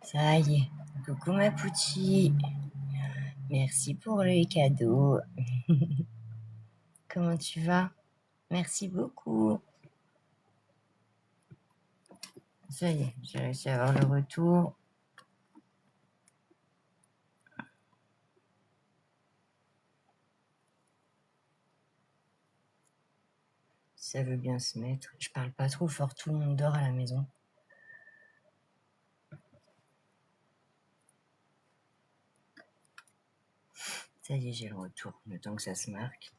Ça y est. Coucou ma poutie. Merci pour les cadeaux. Comment tu vas? Merci beaucoup. Ça y est, j'ai réussi à avoir le retour. Ça veut bien se mettre. Je parle pas trop fort, tout le monde dort à la maison. Ça y est, j'ai le retour, le temps que ça se marque.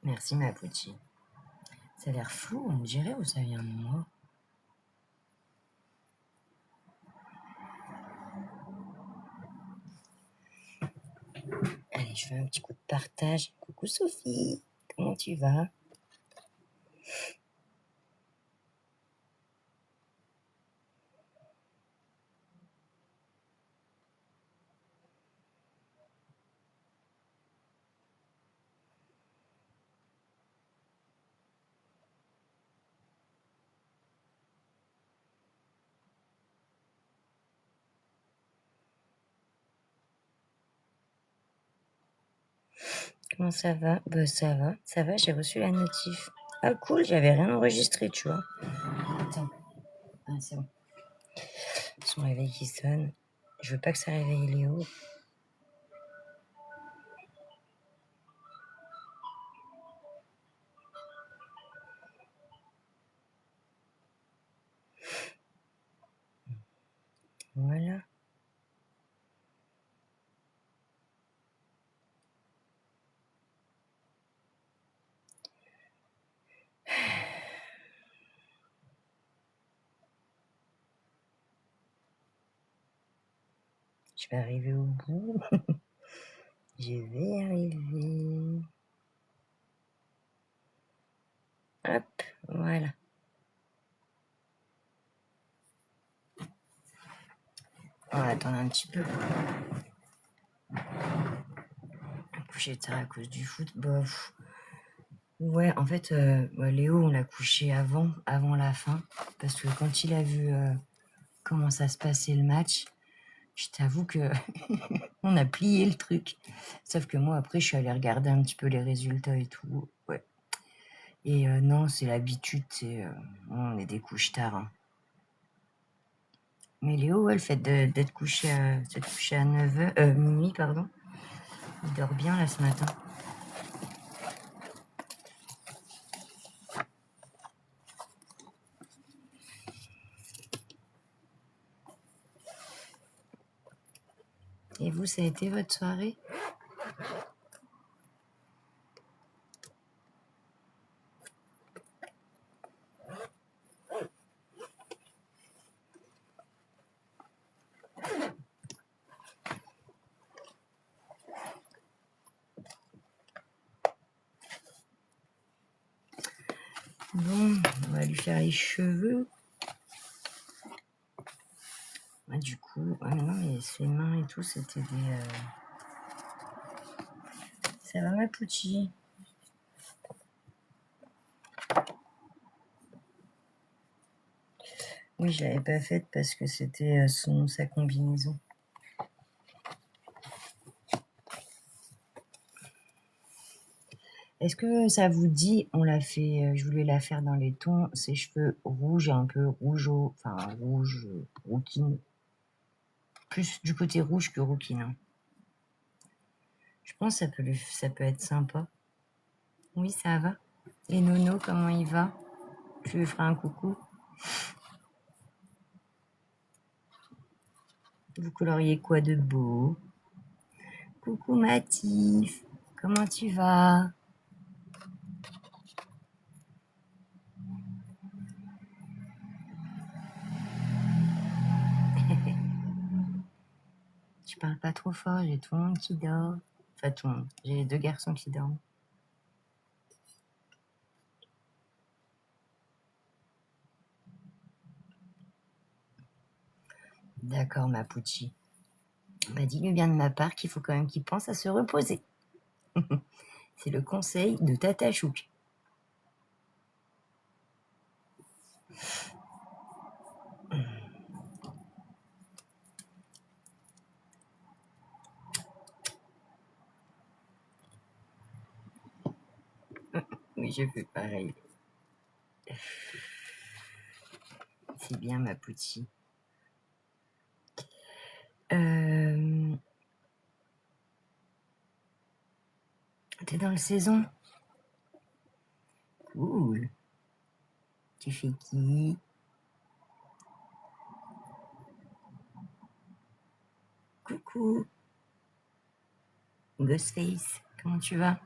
Merci ma poutie. Ça a l'air flou, on dirait où ça vient de moi. Allez, je fais un petit coup de partage. Coucou Sophie, comment tu vas? Comment ça va? Ça va, j'ai reçu la notif. Ah cool, j'avais rien enregistré, tu vois. Attends, ah, c'est bon. Son réveil qui sonne. Je veux pas que ça réveille Léo. Voilà. Je vais arriver au bout. Je vais y arriver. Hop, voilà. On va attendre un petit peu. Coucher tard à cause du foot. Bof. Ouais, en fait, Léo, on l'a couché avant la fin. Parce que quand il a vu comment ça se passait le match, je t'avoue que on a plié le truc. Sauf que moi, après, je suis allée regarder un petit peu les résultats et tout. Ouais. Et non, c'est l'habitude, on est des couches tard. Hein. Mais Léo, ouais, le fait d'être couché à 9h, minuit, pardon, il dort bien là ce matin. Et vous, ça a été votre soirée? Bon, on va lui faire les cheveux. Ah, du coup, ah non, mais ses mains et tout, c'était des... Ça va ma poutie? Oui, je l'avais pas faite parce que c'était sa combinaison. Est-ce que ça vous dit, on l'a fait, je voulais la faire dans les tons, ses cheveux rouges et un peu rougeau, enfin rouge, rouquine. Plus du côté rouge que rouquine. Hein. Je pense que ça peut être sympa. Oui, ça va. Et Nono, comment il va? Tu lui feras un coucou. Vous coloriez quoi de beau? Coucou Mathis, comment tu vas? Je parle pas trop fort, j'ai tout le monde qui dort. Enfin, tout le monde. J'ai les 2 garçons qui dorment. D'accord, ma poutie. Bah, dis-lui bien de ma part qu'il faut quand même qu'il pense à se reposer. C'est le conseil de Tata Chouk. Oui, je fais pareil. C'est bien, ma Pouti. T'es dans le saison? Cool. Tu fais qui? Coucou. Ghostface, comment tu vas?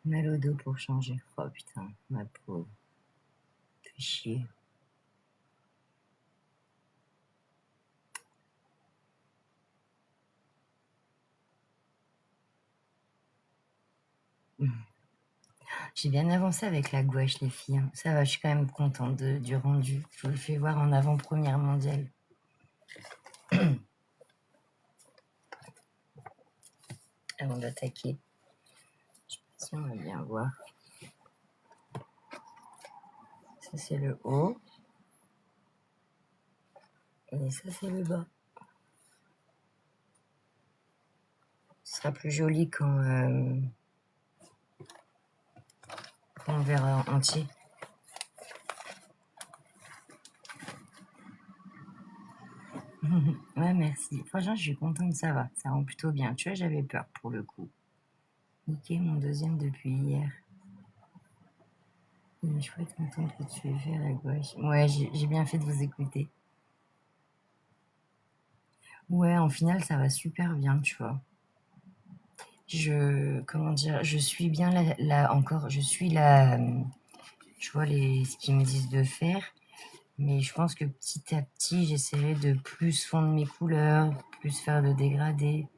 Mal au dos pour changer. Oh putain, ma pauvre. Fais chier. J'ai bien avancé avec la gouache, les filles. Ça va, je suis quand même contente du rendu. Je vous le fais voir en avant-première mondiale. Avant d'attaquer. Je sais pas si on va bien voir. Ça, c'est le haut. Et ça, c'est le bas. Ce sera plus joli quand on verra entier. Ouais, merci. Franchement, je suis contente, ça va. Ça rend plutôt bien. Tu vois, j'avais peur pour le coup. Niqué mon deuxième depuis hier. Je suis être contente que tu aies fait à la gauche. Ouais, j'ai bien fait de vous écouter. Ouais, en final, ça va super bien, tu vois. Comment dire, je suis bien je vois ce qu'ils me disent de faire, mais je pense que petit à petit, j'essaierai de plus fondre mes couleurs, plus faire de dégradés.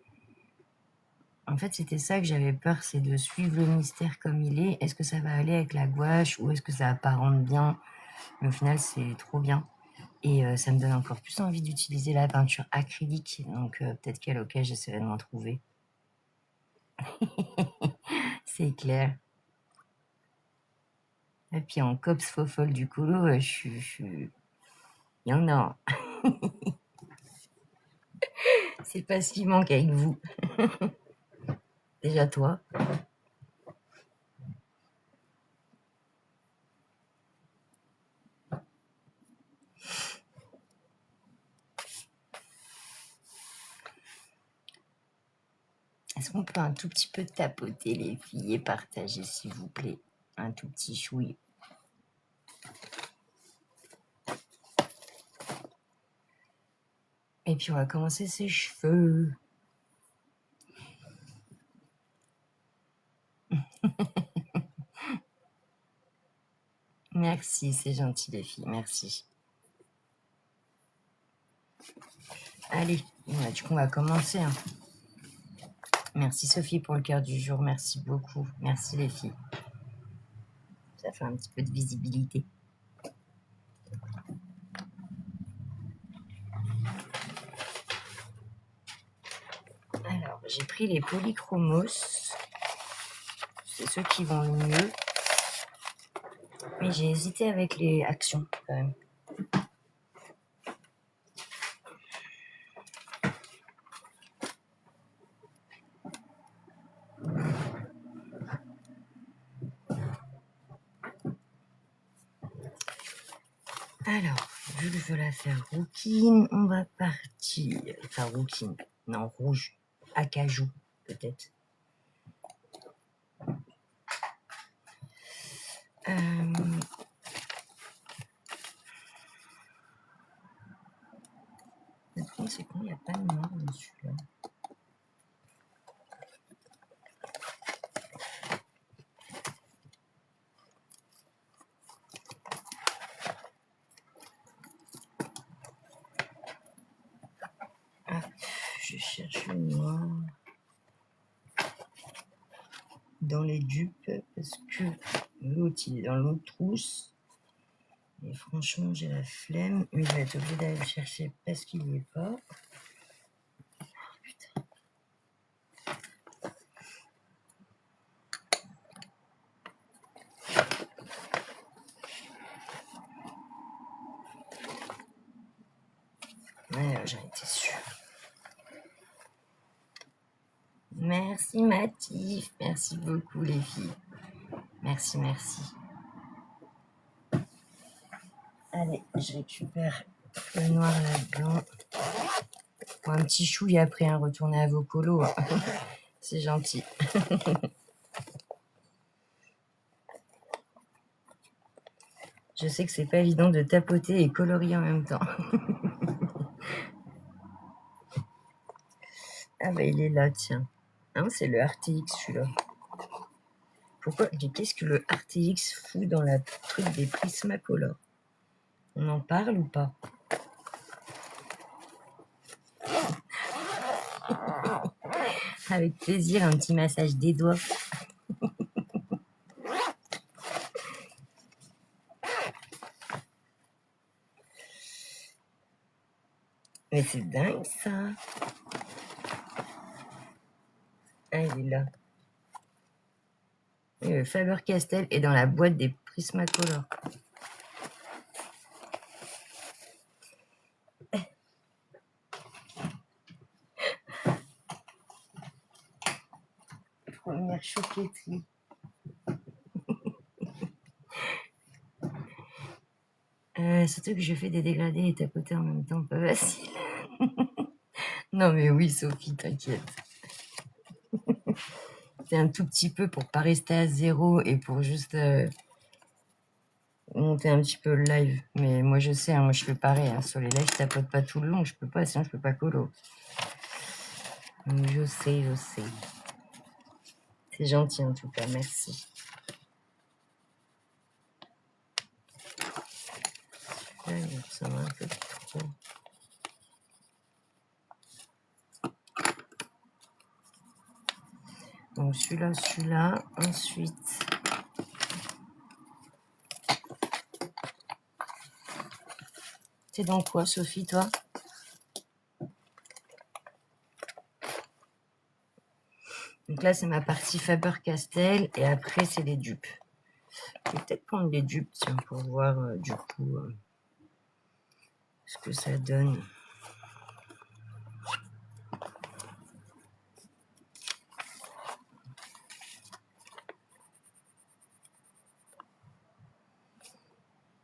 En fait, c'était ça que j'avais peur, c'est de suivre le mystère comme il est. Est-ce que ça va aller avec la gouache ou est-ce que ça apparente bien? Mais au final, c'est trop bien. Et ça me donne encore plus envie d'utiliser la peinture acrylique. Donc peut-être qu'à l'occasion, j'essaierai de m'en trouver. C'est clair. Et puis en cops faux folle du colo, il y en a. C'est pas ce qui manque avec vous. Déjà toi. Est-ce qu'on peut un tout petit peu tapoter les filles et partager, s'il vous plaît? Un tout petit chouille. Et puis on va commencer ses cheveux. Merci, c'est gentil les filles, merci. Allez, du coup on va commencer. Hein. Merci Sophie pour le cœur du jour, merci beaucoup. Merci les filles. Ça fait un petit peu de visibilité. Alors, j'ai pris les polychromos. C'est ceux qui vont le mieux. Mais j'ai hésité avec les actions quand même. Alors, vu que je veux la faire rouquine, on va partir. Enfin, rouquine. Non, rouge. Acajou, peut-être. Le problème, c'est qu'il n'y a pas de noir dessus, là. Ah, je cherche le noir dans les dupes parce que l'autre, il est dans l'autre trousse. Et franchement, j'ai la flemme, mais je vais être obligée d'aller le chercher parce qu'il n'y est pas. Putain. Ouais, j'en étais sûre. Merci Mathif. Merci beaucoup les filles. Merci, merci. Allez, je récupère le noir là-dedans. Pour un petit chou et après, hein, retourner à vos colos. Hein. C'est gentil. Je sais que c'est pas évident de tapoter et colorier en même temps. Ah bah il est là, tiens. Hein, c'est le RTX celui-là. Pourquoi? Qu'est-ce que le RTX fout dans la truc des Prismacolor? On en parle ou pas? Avec plaisir, un petit massage des doigts. Mais c'est dingue ça. Ah, il est là. Et le Faber-Castell est dans la boîte des Prismacolor. Première choquetterie. Surtout que je fais des dégradés et tapoter en même temps, pas facile. Non mais oui Sophie, t'inquiète. C'est un tout petit peu pour pas rester à zéro et pour juste monter un petit peu le live. Mais moi je sais, hein, moi je fais pareil. Hein, sur les lives, je tapote pas tout le long, je peux pas, sinon je peux pas colo. Donc je sais. C'est gentil en tout cas, merci. Là, il ressemble un peu trop. Donc celui-là, ensuite. T'es dans quoi, Sophie, toi? Donc là, c'est ma partie Faber-Castell et après, c'est les dupes. Je vais peut-être prendre les dupes, tiens, pour voir du coup ce que ça donne.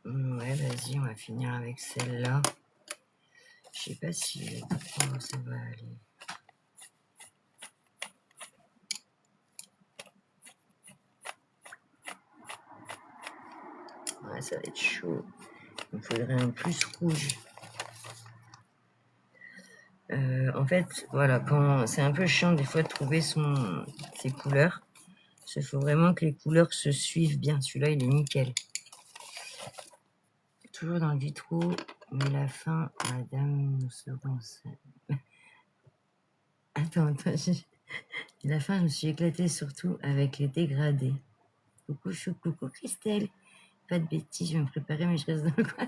Ouais, vas-y, on va finir avec celle-là. Je sais pas si ça va aller. Ouais, ça va être chaud. Il me faudrait un plus rouge. En fait, voilà, quand c'est un peu chiant des fois de trouver ses couleurs. Il faut vraiment que les couleurs se suivent bien. Celui-là, il est nickel. Toujours dans le vitraux, mais la fin, madame, nous serons seuls. Attends, la fin, je me suis éclatée surtout avec les dégradés. Coucou Christelle. Pas de bêtises, je vais me préparer, mais je reste dans le coin.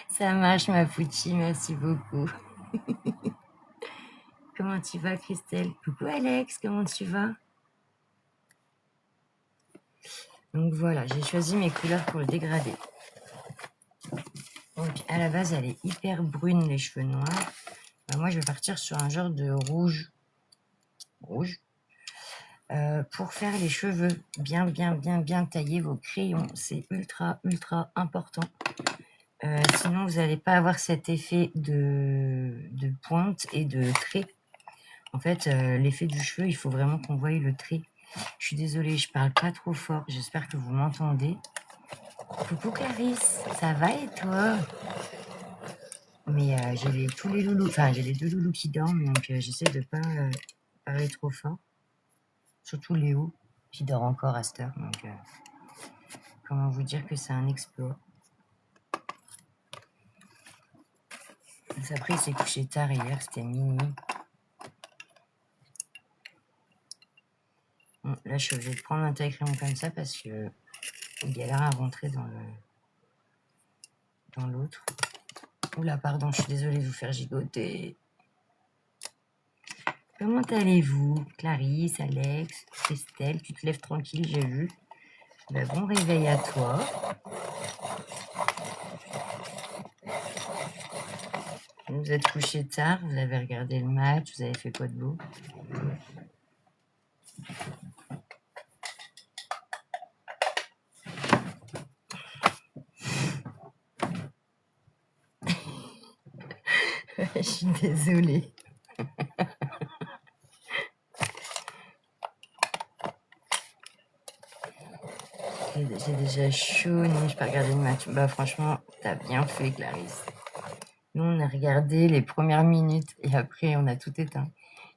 Ça marche, ma Fouchi, merci beaucoup. Comment tu vas, Christelle? Coucou Alex, comment tu vas? Donc voilà, j'ai choisi mes couleurs pour le dégradé. Donc à la base, elle est hyper brune, les cheveux noirs. Moi, je vais partir sur un genre de rouge. Pour faire les cheveux bien taillés, vos crayons, c'est ultra important. Sinon, vous n'allez pas avoir cet effet de pointe et de trait. En fait, l'effet du cheveu, il faut vraiment qu'on voie le trait. Je suis désolée, je parle pas trop fort. J'espère que vous m'entendez. Coucou Clarisse, ça va et toi? Mais j'ai tous les loulous, enfin j'ai les deux loulous qui dorment, donc j'essaie de pas parler trop fort. Surtout Léo, qui dort encore à cette heure. Donc, comment vous dire que c'est un exploit. Après, il s'est couché tard hier, c'était minuit. Bon, là, je suis obligée de prendre un taille-crayon comme ça parce que il galère à rentrer dans l'autre. Oula, pardon, je suis désolée de vous faire gigoter. Comment allez-vous, Clarisse, Alex, Christelle? Tu te lèves tranquille, j'ai vu. Ben, bon réveil à toi. Vous êtes couché tard, vous avez regardé le match, vous avez fait quoi de beau? Je suis désolée. J'ai déjà chaud, non, je peux regarder le match. Bah franchement, t'as bien fait, Clarisse. Nous, on a regardé les premières minutes et après, on a tout éteint.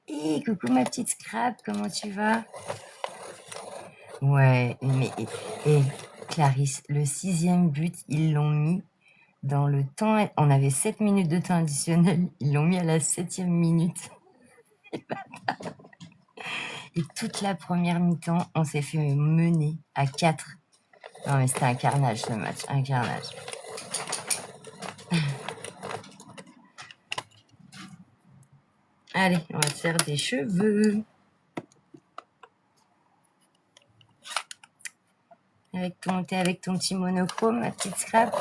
Hé, coucou ma petite Scrap, comment tu vas? Ouais, mais Clarisse, le 6e but, ils l'ont mis dans le temps. On avait 7 minutes de temps additionnel, ils l'ont mis à la 7e minute. Et toute la première mi-temps, on s'est fait mener à 4. Non mais c'était un carnage ce match, un carnage. Allez, on va te faire des cheveux. T'es avec ton petit monochrome, ma petite Scrap.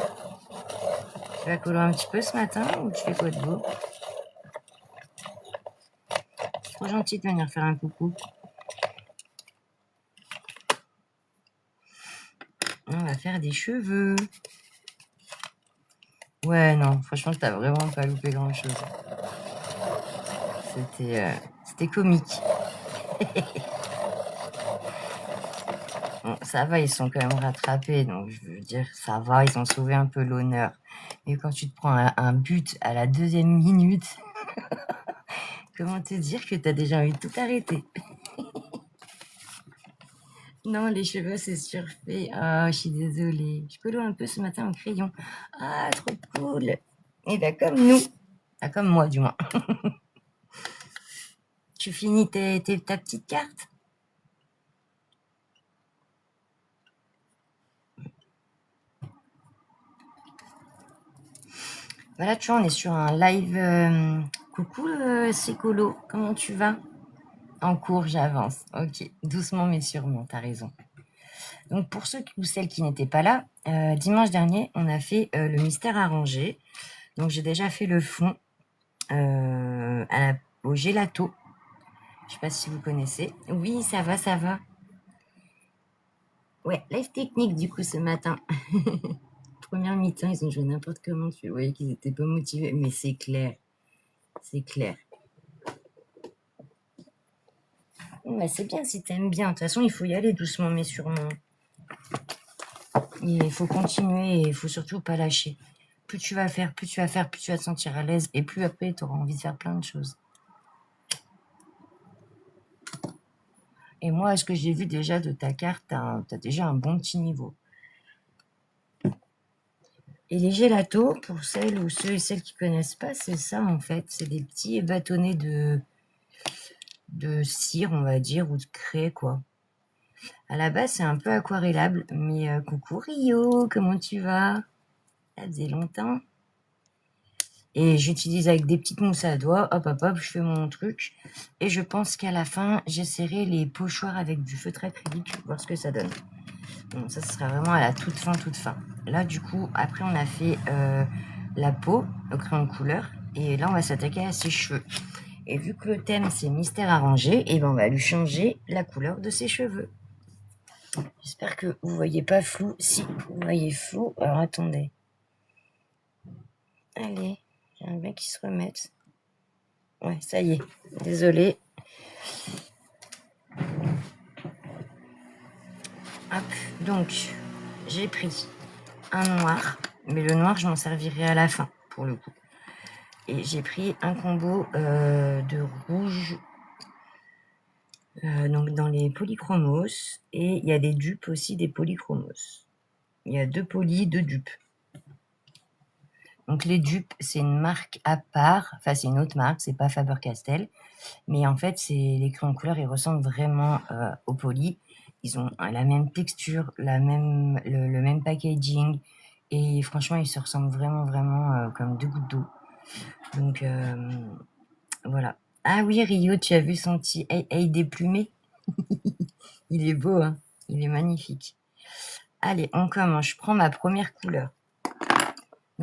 Tu vas colorer un petit peu ce matin ou tu fais quoi de beau? C'est trop gentil de venir faire un coucou. On va faire des cheveux. Ouais, non, franchement, t'as vraiment pas loupé grand-chose. C'était comique. Bon, ça va, ils sont quand même rattrapés, donc je veux dire, ça va, ils ont sauvé un peu l'honneur. Mais quand tu te prends un but à la 2e minute, comment te dire que t'as déjà envie de tout arrêter? Non, les cheveux, c'est surfait. Ah, je suis désolée. Je colore un peu ce matin en crayon. Ah, trop cool. Et ben comme nous. Ah, comme moi, du moins. Tu finis ta petite carte? Voilà, tu vois, on est sur un live. Coucou, c'est Colo. Comment tu vas? En cours, j'avance. Ok, doucement mais sûrement, t'as raison. Donc, pour ceux ou celles qui n'étaient pas là, dimanche dernier, on a fait le mystère arrangé. Donc, j'ai déjà fait le fond au gelato. Je sais pas si vous connaissez. Oui, ça va, ça va. Ouais, live technique du coup ce matin. Première mi-temps, ils ont joué n'importe comment. Tu voyais qu'ils étaient pas motivés, mais c'est clair. C'est clair. Bah, c'est bien si t'aimes bien. De toute façon, il faut y aller doucement mais sûrement. Il faut continuer et il faut surtout pas lâcher. Plus tu vas faire, plus tu vas te sentir à l'aise et plus après tu auras envie de faire plein de choses. Et moi, ce que j'ai vu déjà de ta carte, t'as déjà un bon petit niveau. Et les gelatos, pour celles ou ceux et celles qui connaissent pas, c'est ça en fait. C'est des petits bâtonnets de cire, on va dire, ou de craie, quoi. À la base, c'est un peu aquarellable, mais coucou Rio, comment tu vas? Ça faisait longtemps. Et j'utilise avec des petites mousses à doigts, hop, hop, hop, je fais mon truc. Et je pense qu'à la fin, j'essaierai les pochoirs avec du feutre acrylique, voir ce que ça donne. Bon, ça, ce sera vraiment à la toute fin, toute fin. Là, du coup, après, on a fait la peau au crayon de couleur. Et là, on va s'attaquer à ses cheveux. Et vu que le thème, c'est mystère arrangé, et ben on va lui changer la couleur de ses cheveux. J'espère que vous voyez pas flou. Si vous voyez flou, alors attendez. Allez, j'aimerais bien qu'il se remette. Ouais, ça y est. Désolée. Hop, donc, j'ai pris un noir. Mais le noir, je m'en servirai à la fin, pour le coup. Et j'ai pris un combo de rouge donc dans les polychromos. Et il y a des dupes aussi des polychromos. Il y a 2 polys, 2 dupes. Donc les dupes, c'est une marque à part. Enfin, c'est une autre marque, c'est pas Faber-Castell. Mais en fait, les crayons couleur, ils ressemblent vraiment aux polys. Ils ont la même texture, le même packaging. Et franchement, ils se ressemblent vraiment, vraiment comme 2 gouttes d'eau. Donc, voilà. Ah oui, Rio, tu as vu son petit hey déplumé? Il est beau, hein? Il est magnifique. Allez, on commence. Je prends ma première couleur.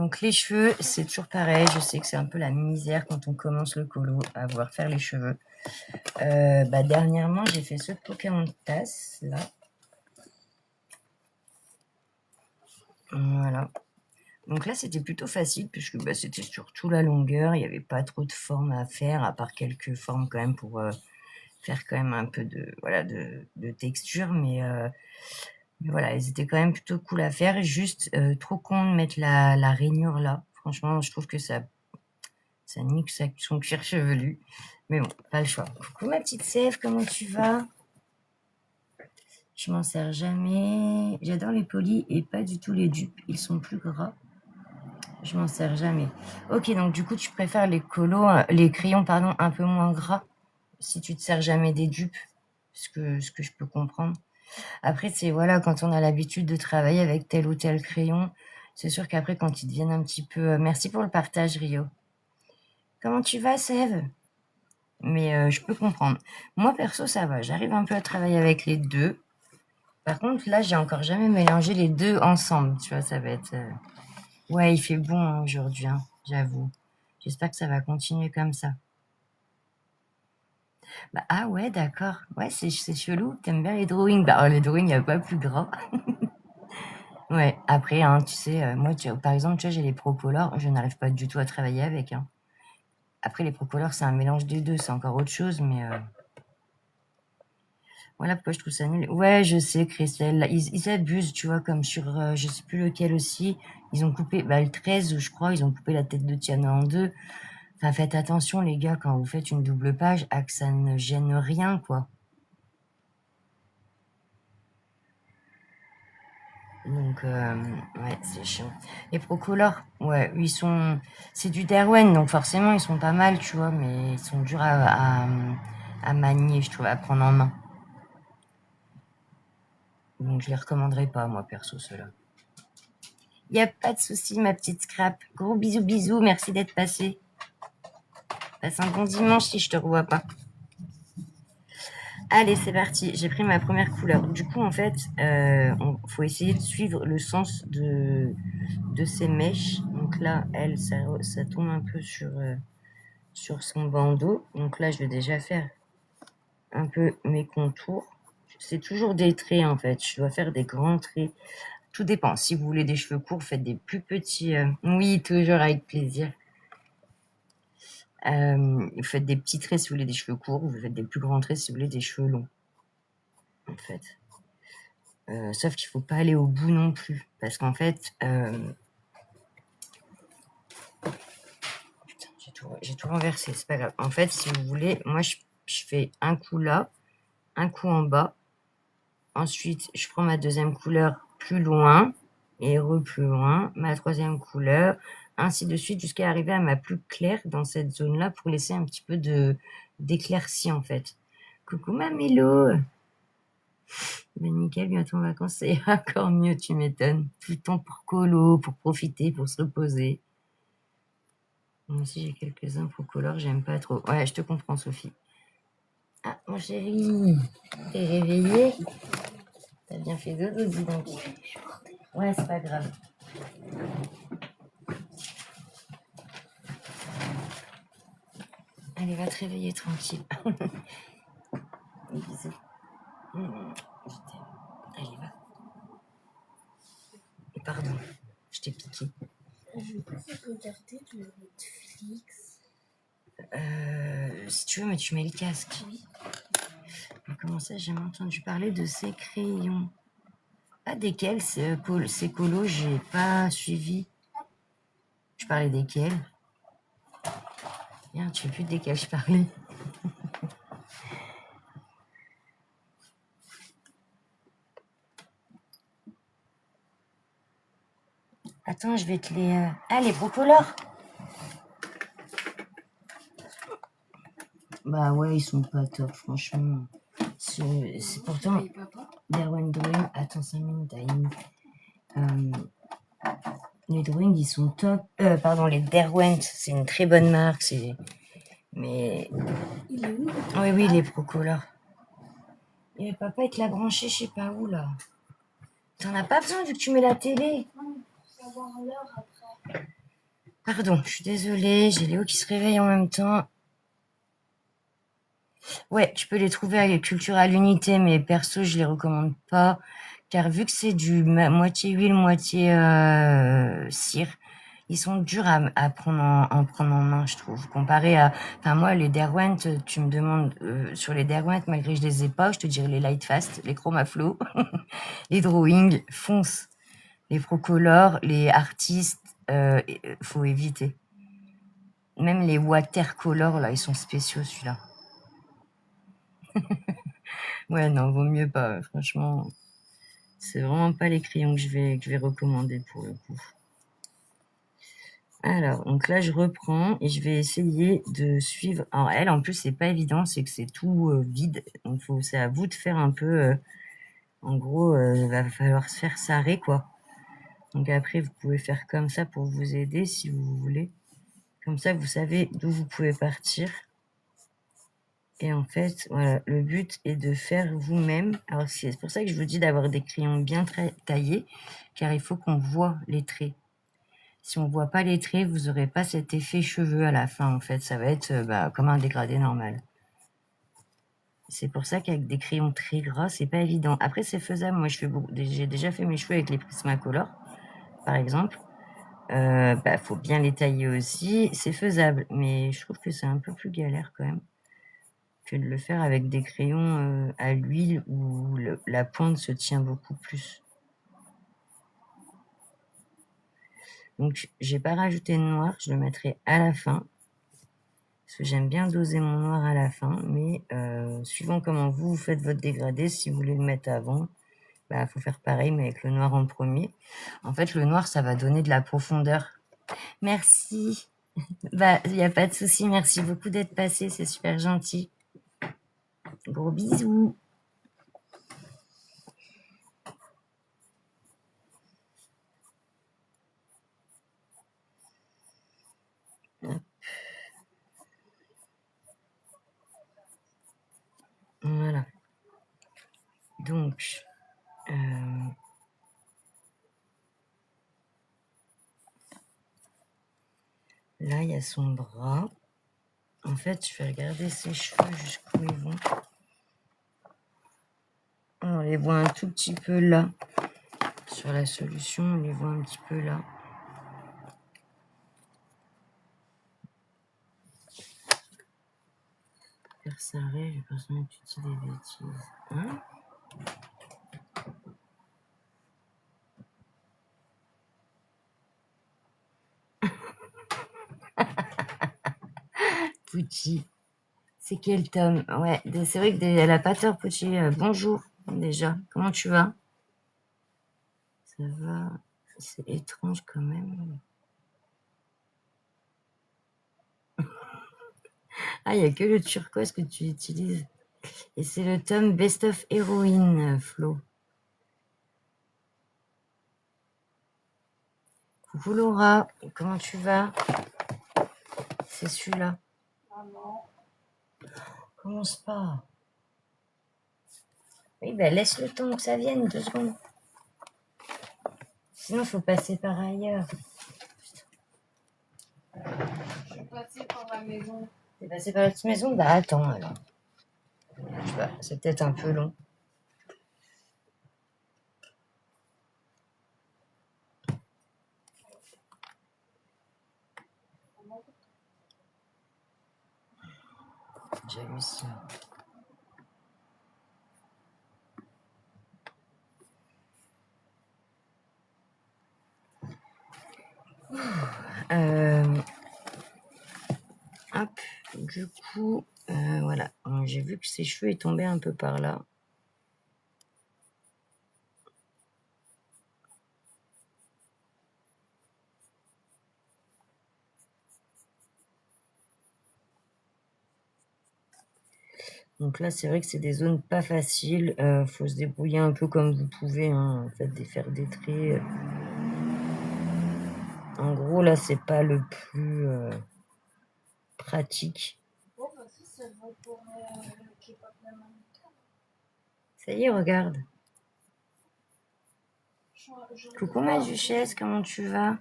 Donc les cheveux, c'est toujours pareil. Je sais que c'est un peu la misère quand on commence le colo à voir faire les cheveux. Dernièrement, j'ai fait ce Pocahontas là. Voilà. Donc là, c'était plutôt facile puisque c'était surtout la longueur. Il n'y avait pas trop de formes à faire, à part quelques formes quand même pour faire quand même un peu de texture. Mais voilà, elles étaient quand même plutôt cool à faire. Juste trop con de mettre la rainure là. Franchement, je trouve que ça nique son cuir chevelu. Mais bon, pas le choix. Coucou ma petite Sève, comment tu vas? Je m'en sers jamais. J'adore les polis et pas du tout les dupes. Ils sont plus gras. Je m'en sers jamais. Ok, donc du coup, tu préfères les crayons, pardon, un peu moins gras si tu te sers jamais des dupes, ce que je peux comprendre. Après, c'est voilà, quand on a l'habitude de travailler avec tel ou tel crayon, c'est sûr qu'après, quand ils deviennent un petit peu... Merci pour le partage, Rio. Comment tu vas, Sève? Mais je peux comprendre. Moi, perso, ça va. J'arrive un peu à travailler avec les deux. Par contre, là, j'ai encore jamais mélangé les deux ensemble. Tu vois, ça va être... Ouais, il fait bon aujourd'hui, hein, j'avoue. J'espère que ça va continuer comme ça. Ah ouais, d'accord. Ouais, c'est chelou. T'aimes bien les drawings. Les drawings, il n'y a pas plus gras. Ouais, après, hein, tu sais, moi, par exemple, tu vois, j'ai les Procolor. Je n'arrive pas du tout à travailler avec. Hein. Après, les Procolor, c'est un mélange des deux. C'est encore autre chose, mais... Voilà pourquoi je trouve ça nul. Ouais, je sais, Christelle. Ils abusent, tu vois, comme sur, je sais plus lequel aussi. Ils ont coupé, le 13, je crois, ils ont coupé la tête de Tiana en deux. Enfin, faites attention, les gars, quand vous faites une double page, à que ça ne gêne rien, quoi. Donc, ouais, c'est chiant. Les Procolor, ouais, c'est du Derwent, donc forcément, ils sont pas mal, tu vois, mais ils sont durs à manier, je trouve, à prendre en main. Donc, je les recommanderais pas, moi, perso, ceux-là. Il n'y a pas de souci, ma petite Scrap. Gros bisous, bisous, merci d'être passé. Passe un bon dimanche si je te revois pas. Allez, c'est parti. J'ai pris ma première couleur. Du coup, en fait, faut essayer de suivre le sens de ces mèches. Donc là, elle, ça tombe un peu sur son bandeau. Donc là, je vais déjà faire un peu mes contours. C'est toujours des traits, en fait. Je dois faire des grands traits. Tout dépend. Si vous voulez des cheveux courts, faites des plus petits. Oui, toujours avec plaisir. Vous faites des petits traits si vous voulez des cheveux courts. Vous faites des plus grands traits si vous voulez des cheveux longs. En fait. Sauf qu'il faut pas aller au bout non plus. Parce qu'en fait... Putain, j'ai tout renversé, c'est pas grave. En fait, si vous voulez, moi, je fais un coup là, un coup en bas. Ensuite, je prends ma deuxième couleur plus loin et plus loin. Ma troisième couleur, ainsi de suite, jusqu'à arriver à ma plus claire dans cette zone-là pour laisser un petit peu d'éclaircie, en fait. Coucou, ma Mélo! Nickel, bientôt en vacances, c'est encore mieux, tu m'étonnes. Tout le temps pour colo, pour profiter, pour se reposer. Moi aussi, j'ai quelques-uns pour color, j'aime pas trop. Ouais, je te comprends, Sophie. Ah, mon chéri, t'es réveillé? T'as bien fait dodo, dis donc. Ouais, c'est pas grave. Allez, va te réveiller tranquille. Bisous. Je t'aime. Allez, va. Pardon, je t'ai piqué. Je vais pas regarder de Netflix. Si tu veux, mais tu mets le casque. Oui. Mais comment ça, j'ai jamais entendu parler de ces crayons? Ah, desquels ces colos, j'ai pas suivi. Je parlais desquels? Merde, je sais plus desquels je parlais. Attends, je vais te les... Ah, les Procolor. Bah ouais, ils sont pas top, franchement. C'est pourtant... Derwent Drawing, attends 5 minutes, les Drawing, ils sont top. Pardon, les Derwent, c'est une très bonne marque, mais... Il est où? Oui, les Procolor. Et papa, il te l'a branché, je sais pas où, là. T'en as pas besoin vu que tu mets la télé. Non, pour savoir l'heure après. Pardon, je suis désolée, j'ai Léo qui se réveille en même temps. Ouais, tu peux les trouver à Culturelle Unité, mais perso, je les recommande pas, car vu que c'est du moitié huile, moitié cire, ils sont durs à prendre prendre en main, je trouve. Comparé à, enfin moi, les Derwent, tu me demandes sur les Derwent, malgré que je les ai pas, je te dirais les Lightfast, les Chromaflow, les Drawing, fonce. Les Procolor, les artistes, faut éviter. Même les watercolor, là, ils sont spéciaux, celui-là. Ouais, non, vaut mieux pas. Franchement, c'est vraiment pas les crayons que je vais recommander pour le coup. Alors, donc là, je reprends et je vais essayer de suivre. Alors, elle, en plus, c'est pas évident, c'est que c'est tout vide. Donc, c'est à vous de faire un peu. En gros, il va falloir se faire sarrer, quoi. Donc, après, vous pouvez faire comme ça pour vous aider si vous voulez. Comme ça, vous savez d'où vous pouvez partir. Et en fait, voilà, le but est de faire vous-même. Alors, c'est pour ça que je vous dis d'avoir des crayons bien taillés, car il faut qu'on voit les traits. Si on voit pas les traits, vous n'aurez pas cet effet cheveux à la fin, en fait. Ça va être comme un dégradé normal. C'est pour ça qu'avec des crayons très gras, c'est pas évident. Après, c'est faisable. Moi, j'ai déjà fait mes cheveux avec les Prismacolor, par exemple. Faut bien les tailler aussi. C'est faisable, mais je trouve que c'est un peu plus galère quand même que de le faire avec des crayons à l'huile où la pointe se tient beaucoup plus. Donc, j'ai pas rajouté de noir, je le mettrai à la fin. Parce que j'aime bien doser mon noir à la fin, mais suivant comment vous faites votre dégradé, si vous voulez le mettre avant, faut faire pareil, mais avec le noir en premier. En fait, le noir, ça va donner de la profondeur. Merci. Il n'y a pas de souci, merci beaucoup d'être passé, c'est super gentil. Gros bisous. Voilà. Donc, là, il y a son bras. En fait, je vais regarder ses cheveux jusqu'où ils vont. On les voit un tout petit peu là. Sur la solution, on les voit un petit peu là. Faire s'arrêter, j'ai l'impression que tu dis des bêtises. Hein? Pucci. C'est quel tome? Ouais, c'est vrai qu'elle a pas tort, Pucci. Bonjour, déjà. Comment tu vas? Ça va. C'est étrange quand même. Ah, il n'y a que le turquoise que tu utilises. Et c'est le tome Best of Heroine, Flo. Coucou Laura, comment tu vas? C'est celui-là. Commence pas. Oui, laisse le temps que ça vienne, 2 secondes. Sinon, il faut passer par ailleurs. Je suis passée par la maison. T'es passé par la petite maison? Attends alors. Je sais pas, c'est peut-être un peu long. J'hallucine. Hop, du coup, voilà. J'ai vu que ses cheveux tombaient un peu par là. Donc là, c'est vrai que c'est des zones pas faciles. Faut se débrouiller un peu comme vous pouvez, hein, en fait, faire des traits. En gros, là, c'est pas le plus pratique. Ça y est, regarde. Coucou ma duchesse, comment tu vas?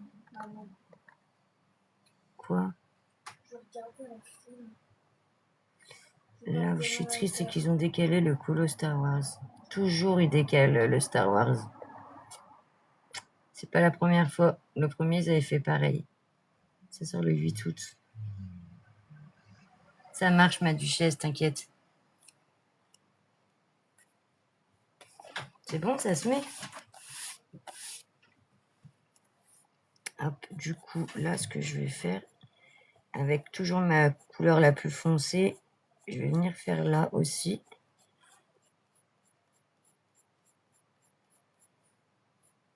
Quoi? Je regardais un film. Là où je suis triste, c'est qu'ils ont décalé le Colo Star Wars. Toujours ils décalent le Star Wars. C'est pas la première fois. Le premier, ils avaient fait pareil. Ça sort le 8 août. Ça marche, ma duchesse, t'inquiète. C'est bon, ça se met. Hop, du coup, là, ce que je vais faire, avec toujours ma couleur la plus foncée, je vais venir faire là aussi.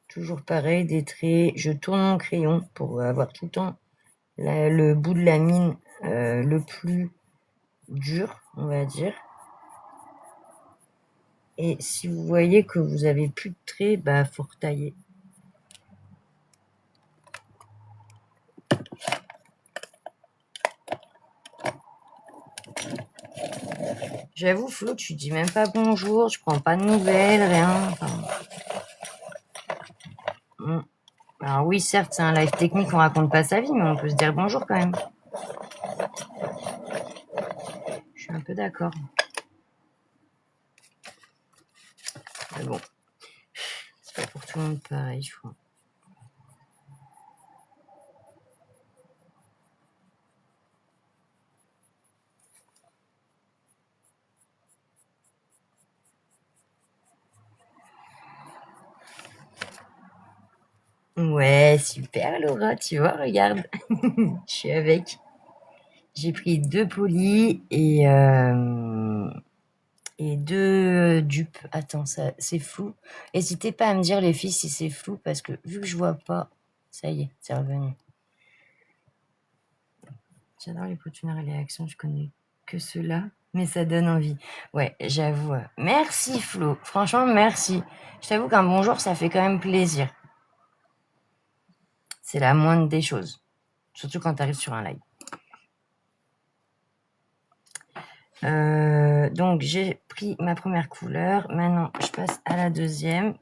Toujours pareil, des traits. Je tourne mon crayon pour avoir tout le temps le bout de la mine le plus dur, on va dire. Et si vous voyez que vous avez plus de traits, bah faut retailler. J'avoue, Flo, tu dis même pas bonjour, je prends pas de nouvelles, rien. Enfin... Alors oui, certes, c'est un live technique, on raconte pas sa vie, mais on peut se dire bonjour quand même. Je suis un peu d'accord. Mais bon, c'est pas pour tout le monde pareil, je crois. Ouais, super Laura, tu vois, regarde. Je suis avec. J'ai pris 2 polis et 2 dupes. Attends, ça, c'est flou. N'hésitez pas à me dire les filles si c'est flou parce que vu que je vois pas, ça y est, c'est revenu. J'adore les potuneurs et les accents, je connais que ceux-là, mais ça donne envie. Ouais, j'avoue. Merci Flo, franchement merci. Je t'avoue qu'un bonjour, ça fait quand même plaisir. C'est la moindre des choses, surtout quand tu arrives sur un live. Donc j'ai pris ma première couleur. Maintenant, je passe à la deuxième.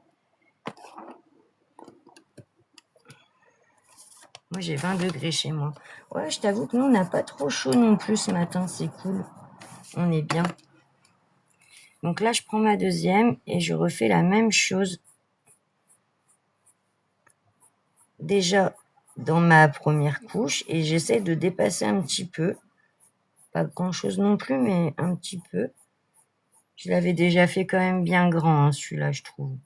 Moi, j'ai 20 degrés chez moi. Ouais, je t'avoue que nous, on n'a pas trop chaud non plus ce matin. C'est cool. On est bien. Donc là, je prends ma deuxième et je refais la même chose. Déjà dans ma première couche et j'essaie de dépasser un petit peu. Pas grand-chose non plus, mais un petit peu. Je l'avais déjà fait quand même bien grand, hein, celui-là, je trouve.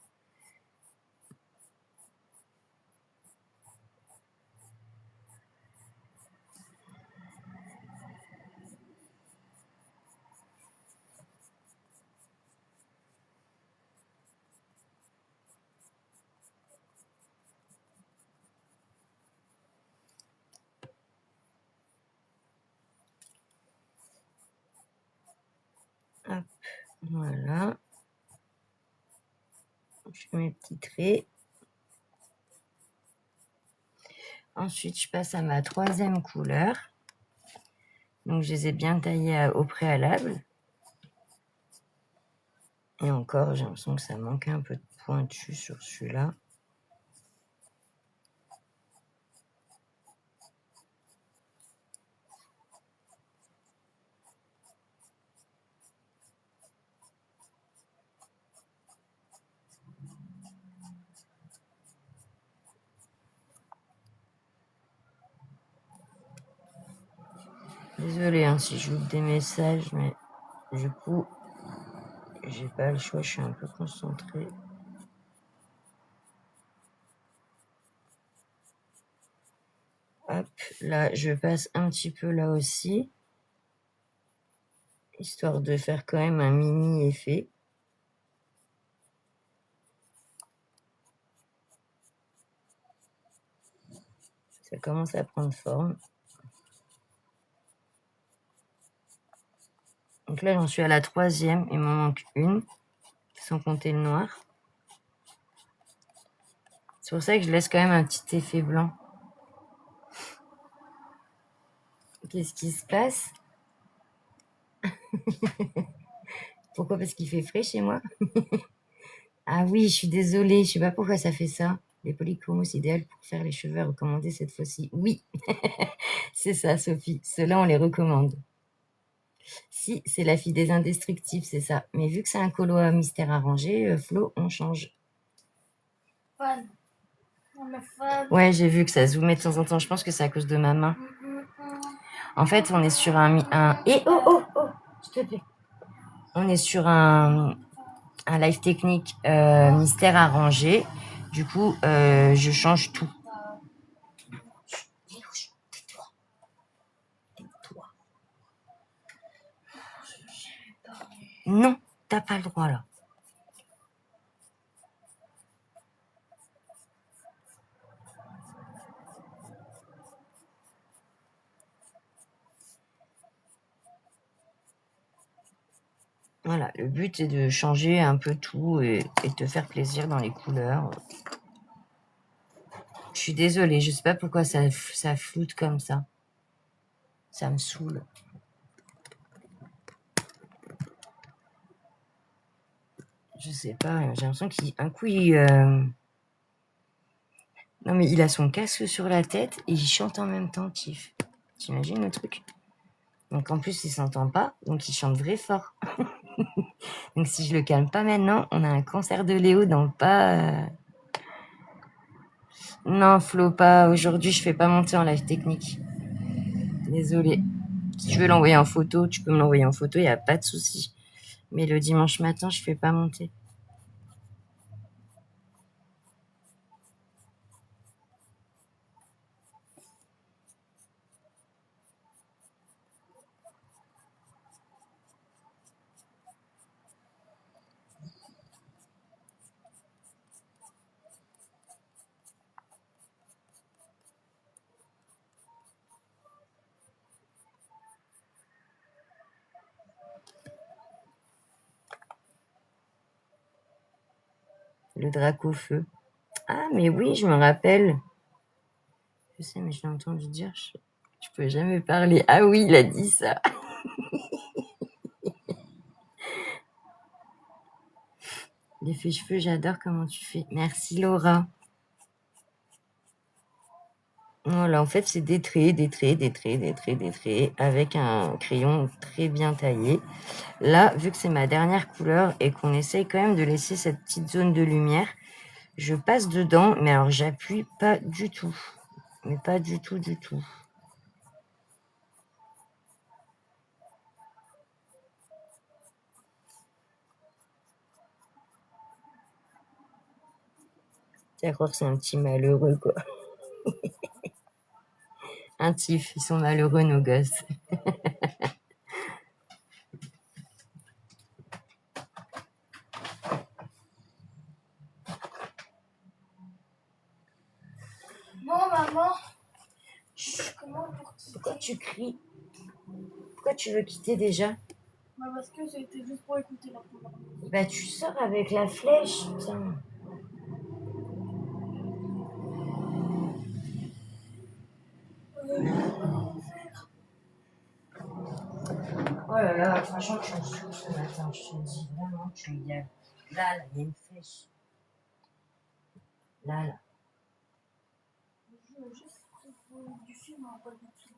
Hop, voilà. Je fais mes petits traits. Ensuite, je passe à ma troisième couleur. Donc, je les ai bien taillés au préalable. Et encore, j'ai l'impression que ça manquait un peu de pointu sur celui-là. Désolée hein, si je loupe des messages, mais du coup, j'ai pas le choix, je suis un peu concentrée. Hop, là, je passe un petit peu là aussi, histoire de faire quand même un mini effet. Ça commence à prendre forme. Donc là, j'en suis à la troisième, il m'en manque une, sans compter le noir. C'est pour ça que je laisse quand même un petit effet blanc. Qu'est-ce qui se passe? Pourquoi? Parce qu'il fait frais chez moi? Ah oui, je suis désolée, je sais pas pourquoi ça fait ça. Les polychromos, c'est idéal pour faire les cheveux recommandés cette fois-ci. Oui, c'est ça, Sophie. Ceux-là, on les recommande. Si, c'est la fille des indestructibles, c'est ça. Mais vu que c'est un colo à mystère arrangé, Flo, on change. Fan. On est fan. Ouais, j'ai vu que ça zoomait de temps en temps. Je pense que c'est à cause de ma main. En fait, on est sur un... Et oh, s'il te plaît. On est sur un live technique mystère arrangé. Du coup, je change tout. Tais-toi. Non, t'as pas le droit là. Voilà, le but est de changer un peu tout et de te faire plaisir dans les couleurs. Je suis désolée, je sais pas pourquoi ça floute comme ça. Ça me saoule. Je sais pas, j'ai l'impression qu'un coup, non mais il a son casque sur la tête et il chante en même temps, Tiff. T'imagines le truc? Donc en plus, il s'entend pas, donc il chante vrai fort. Donc si je le calme pas maintenant, on a un concert de Léo dans pas... Non, Flo, pas aujourd'hui, je fais pas monter en live technique. Désolée. Si tu veux l'envoyer en photo, tu peux me l'envoyer en photo, il n'y a pas de souci. Mais le dimanche matin, je fais pas monter. Le drac au feu. Ah, mais oui, je me rappelle. Je sais, mais je l'ai entendu dire. Je peux jamais parler. Ah oui, il a dit ça. Les cheveux, j'adore comment tu fais. Merci Laura. Voilà, en fait, c'est des traits avec un crayon très bien taillé. Là, vu que c'est ma dernière couleur et qu'on essaye quand même de laisser cette petite zone de lumière, je passe dedans, mais alors j'appuie pas du tout. Mais pas du tout, du tout. Tu vas croire que c'est un petit malheureux, quoi. Un tif, ils sont malheureux, nos gosses. Bon, maman. Comment pour quitter? Pourquoi tu cries? Pourquoi tu veux quitter déjà? Bah parce que c'était juste pour écouter la parole. Bah tu sors avec la flèche, putain. Oh là là, franchement, tu me saoules ce matin, je te dis vraiment, tu me gales. Là, il y a une flèche. Là. Je veux juste du film, pas du tout.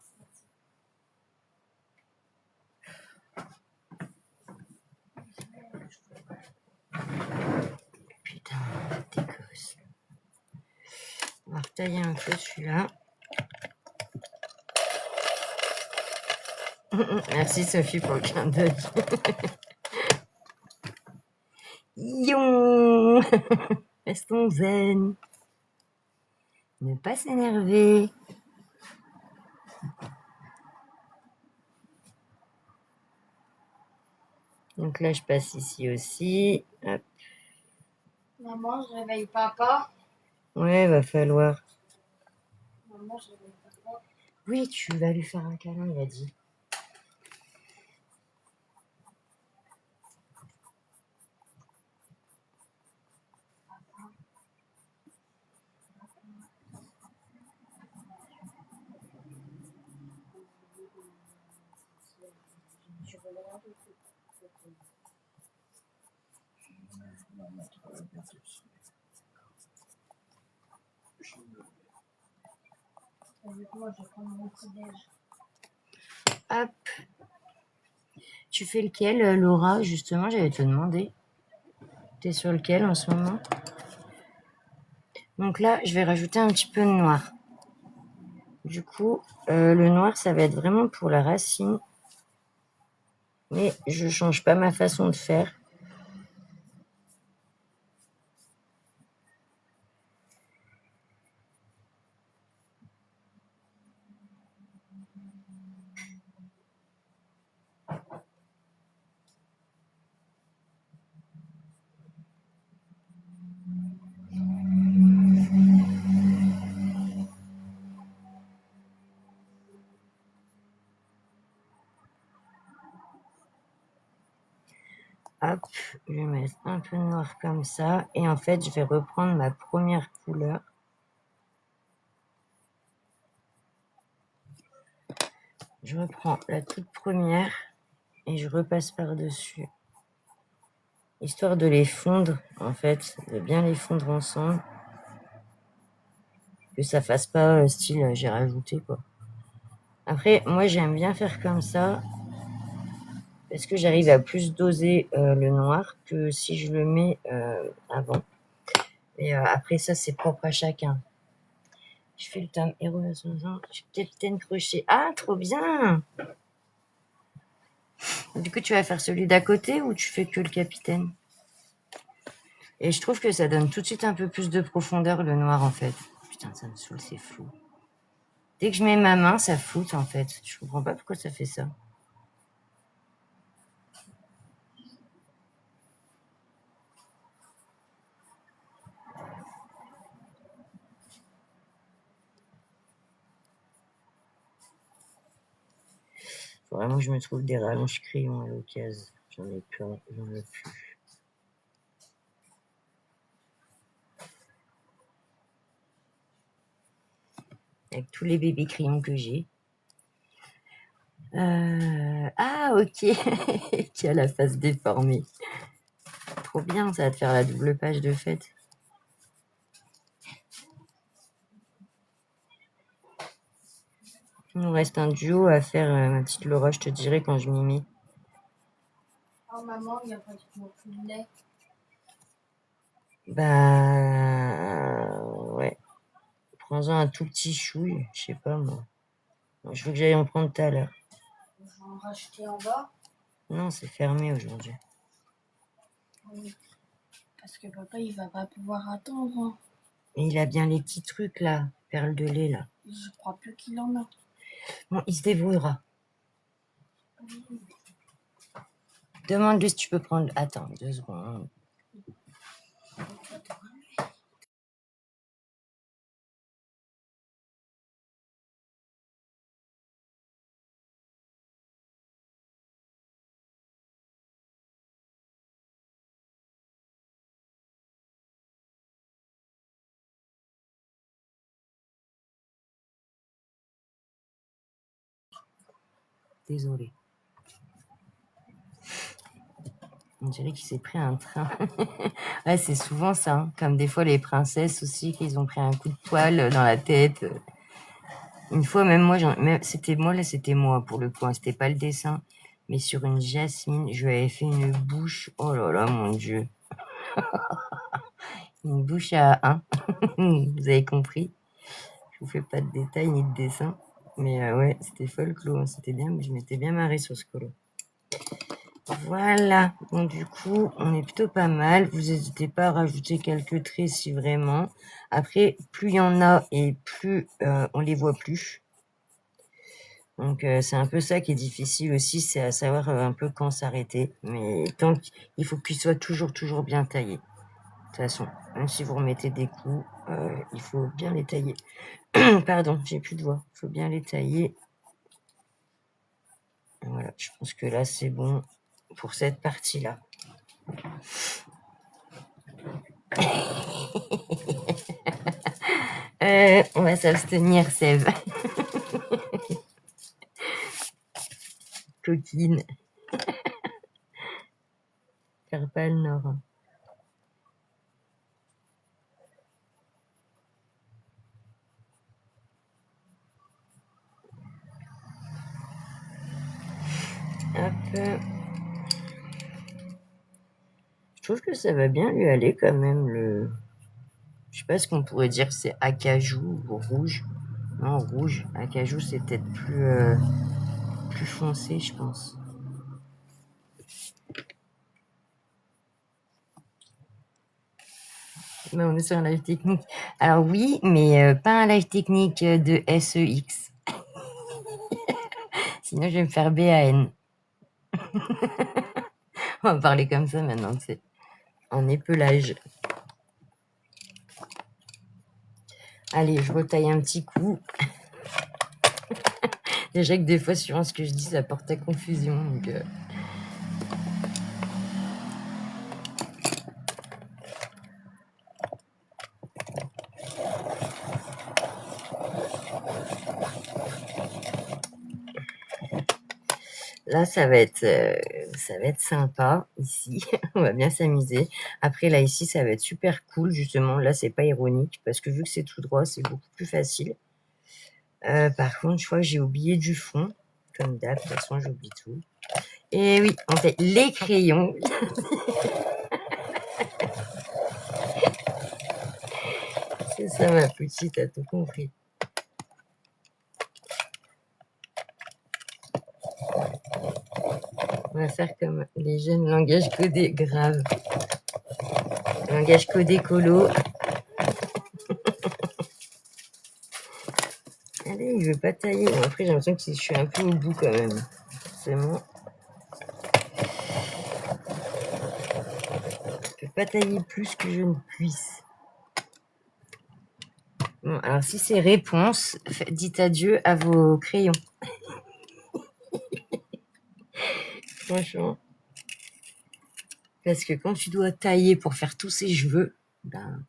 Putain, t'es gosse. On va retailler un peu celui-là. Merci Sophie pour le clin d'œil. Yon. Restons zen. Ne pas s'énerver. Donc là, je passe ici aussi. Hop. Maman, je réveille papa. Ouais, va falloir. Maman, je réveille papa. Oui, tu vas lui faire un câlin, il a dit. Avec moi, je vais prendre mon petit déj. Hop. Tu fais lequel, Laura? Justement, j'allais te demander. T'es sur lequel en ce moment? Donc là, je vais rajouter un petit peu de noir. Du coup, le noir, ça va être vraiment pour la racine. Mais je change pas ma façon de faire. Hop, je vais mettre un peu de noir comme ça. Et en fait, je vais reprendre ma première couleur. Je reprends la toute première et je repasse par-dessus. Histoire de les fondre, en fait, de bien les fondre ensemble. Que ça fasse pas style j'ai rajouté, quoi. Après, moi, j'aime bien faire comme ça. Parce que j'arrive à plus doser le noir que si je le mets avant. Et après, ça, c'est propre à chacun. Je fais le tome héros à 60 ans. Je suis capitaine crochet. Ah, trop bien! Du coup, tu vas faire celui d'à côté ou tu fais que le capitaine? Et je trouve que ça donne tout de suite un peu plus de profondeur, le noir, en fait. Putain, ça me saoule, c'est flou. Dès que je mets ma main, ça floute, en fait. Je comprends pas pourquoi ça fait ça. Faut vraiment que je me trouve des rallonges crayons à l'occasion. J'en ai plein, j'en ai plus. Avec tous les bébés crayons que j'ai. Ah, ok. Qui a la face déformée. Trop bien, ça va te faire la double page de fête. Il nous reste un duo à faire, ma petite Laura, je te dirai quand je m'y mets. Oh maman, il n'y a pratiquement plus de lait. Bah ouais. Prends-en un tout petit chouille, je sais pas moi. Je veux que j'aille en prendre tout à l'heure. Je vais en racheter en bas. Non, c'est fermé aujourd'hui. Oui. Parce que papa, il va pas pouvoir attendre. Hein. Et il a bien les petits trucs là, perles de lait là. Je crois plus qu'il en a. Bon, il se débrouillera. Oui. Demande-lui si tu peux prendre... Attends, 2 secondes. Désolée. On dirait qu'il s'est pris un train. Ouais, c'est souvent ça. Hein. Comme des fois les princesses aussi, qu'ils ont pris un coup de poil dans la tête. Une fois, même moi, c'était moi pour le coup. Hein, c'était pas le dessin. Mais sur une jasmine, je lui avais fait une bouche. Oh là là, mon Dieu. Une bouche à 1. Vous avez compris. Je vous fais pas de détails ni de dessin. Mais ouais, c'était folklore. Hein. C'était bien. Je m'étais bien marrée sur ce colo. Voilà, donc du coup, on est plutôt pas mal. Vous n'hésitez pas à rajouter quelques traits si vraiment. Après, plus il y en a et plus on les voit plus. Donc c'est un peu ça qui est difficile aussi, c'est à savoir un peu quand s'arrêter. Mais tant qu'il faut qu'il soit toujours bien taillé. De toute façon, même si vous remettez des coups, il faut bien les tailler. Pardon, j'ai plus de voix. Il faut bien les tailler. Voilà, je pense que là c'est bon pour cette partie-là. On va s'abstenir, Sève. Coquine. Faire pas le nord. Je trouve que ça va bien lui aller quand même. Je sais pas ce qu'on pourrait dire, c'est acajou ou rouge. Non, rouge. Acajou, c'est peut-être plus foncé, je pense. Mais on est sur un live technique. Alors oui, mais pas un live technique de SEX. Sinon, je vais me faire BAN. On va parler comme ça maintenant, c'est en épelage. Allez, je retaille un petit coup. Déjà que des fois, sur ce que je dis, ça porte à confusion. Donc, là, ça va être sympa ici. On va bien s'amuser. Après, là, ici, ça va être super cool, justement. Là, c'est pas ironique parce que vu que c'est tout droit, c'est beaucoup plus facile. Par contre, je crois que j'ai oublié du fond. Comme d'hab, de toute façon, j'oublie tout. Et oui, en fait, les crayons. C'est ça, ma petite, t'as tout compris. On va faire comme les jeunes langage codé grave. Langage codé colo. Allez, il veut pas tailler. Bon, après, j'ai l'impression que je suis un peu au bout quand même. Forcément. Je peux pas tailler plus que je ne puisse. Bon, alors si c'est réponse, dites adieu à vos crayons. Franchement. Parce que quand tu dois tailler pour faire tous ces cheveux, ben,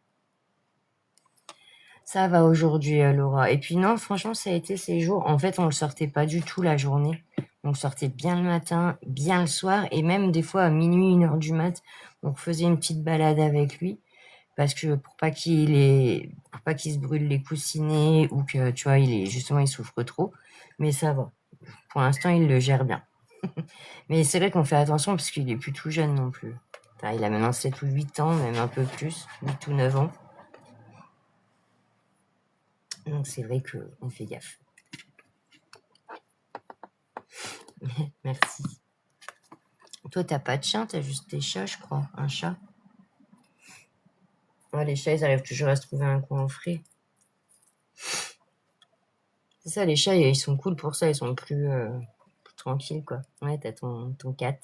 ça va aujourd'hui, Laura. Et puis non, franchement, ça a été ces jours. En fait, on le sortait pas du tout la journée. On le sortait bien le matin, bien le soir, et même des fois à minuit, 1h du mat. On faisait une petite balade avec lui. Parce que pour pas qu'il se brûle les coussinets ou que, tu vois, justement, il souffre trop. Mais ça va. Pour l'instant, il le gère bien. Mais c'est vrai qu'on fait attention parce qu'il est plus tout jeune non plus. Enfin, il a maintenant 7 ou 8 ans, même un peu plus, 8 ou 9 ans. Donc c'est vrai qu'on fait gaffe. Merci. Toi, t'as pas de chien, t'as juste des chats, je crois. Un chat. Ouais, les chats, ils arrivent toujours à se trouver un coin au frais. C'est ça, les chats, ils sont cool pour ça, ils sont plus tranquilles, quoi. Ouais, t'as ton cat.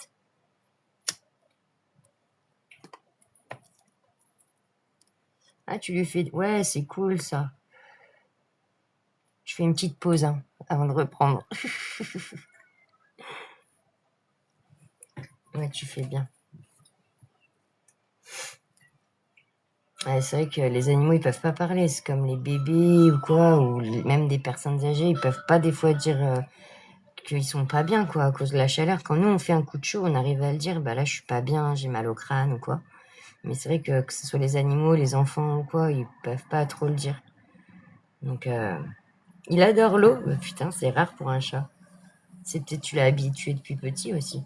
Ah, tu lui fais... Ouais, c'est cool, ça. Je fais une petite pause, hein, avant de reprendre. Ouais, tu fais bien. Ouais, c'est vrai que les animaux, ils peuvent pas parler. C'est comme les bébés ou quoi, ou même des personnes âgées, ils peuvent pas des fois dire qu'ils sont pas bien, quoi, à cause de la chaleur. Quand nous, on fait un coup de chaud, on arrive à le dire, bah là, je suis pas bien, j'ai mal au crâne ou quoi. Mais c'est vrai que ce soit les animaux, les enfants ou quoi, ils peuvent pas trop le dire. Donc, il adore l'eau. Bah, putain, c'est rare pour un chat. C'est peut-être tu l'as habitué depuis petit aussi.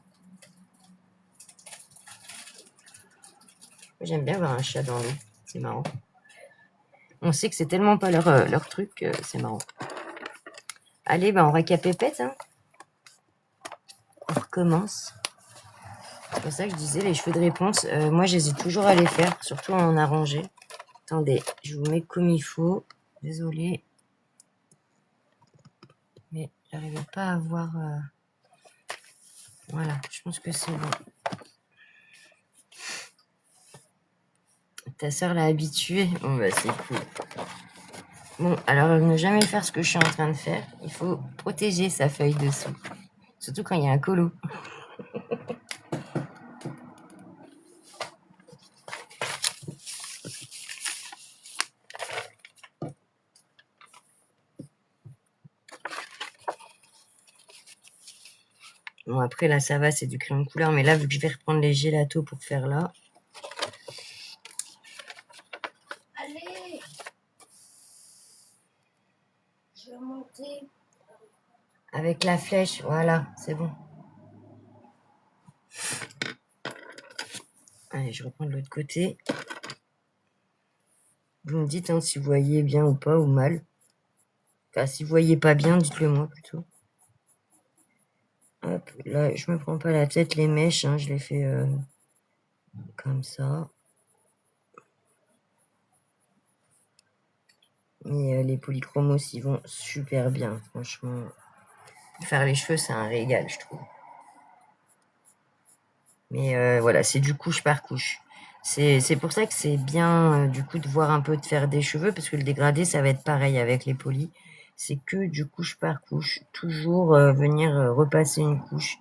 Moi, j'aime bien voir un chat dans l'eau. C'est marrant. On sait que c'est tellement pas leur truc que c'est marrant. Allez, bah on récapépète, hein. On recommence. C'est pour ça que je disais les cheveux de réponse. Moi, j'hésite toujours à les faire, surtout à en arranger. Attendez, je vous mets comme il faut. Désolée. Mais j'arrivais pas à voir... Voilà, je pense que c'est bon. Ta soeur l'a habituée. Bon, bah c'est cool. Bon, alors ne jamais faire ce que je suis en train de faire. Il faut protéger sa feuille dessous. Surtout quand il y a un colo. Bon, après, là, ça va, c'est du crayon de couleur. Mais là, vu que je vais reprendre les gélatos pour faire là... Allez, je vais monter. Avec la flèche, voilà, c'est bon. Allez, je reprends de l'autre côté. Vous me dites hein, si vous voyez bien ou pas, ou mal. Enfin, si vous voyez pas bien, dites-le moi plutôt. Hop, là, je me prends pas la tête, les mèches, hein, je les fais comme ça. Mais les polychromos, ils vont super bien, franchement. Faire les cheveux, c'est un régal, je trouve. Mais voilà, c'est du couche par couche. C'est pour ça que c'est bien, du coup, de voir un peu de faire des cheveux, parce que le dégradé, ça va être pareil avec les polis. C'est que du couche par couche. Toujours venir repasser une couche,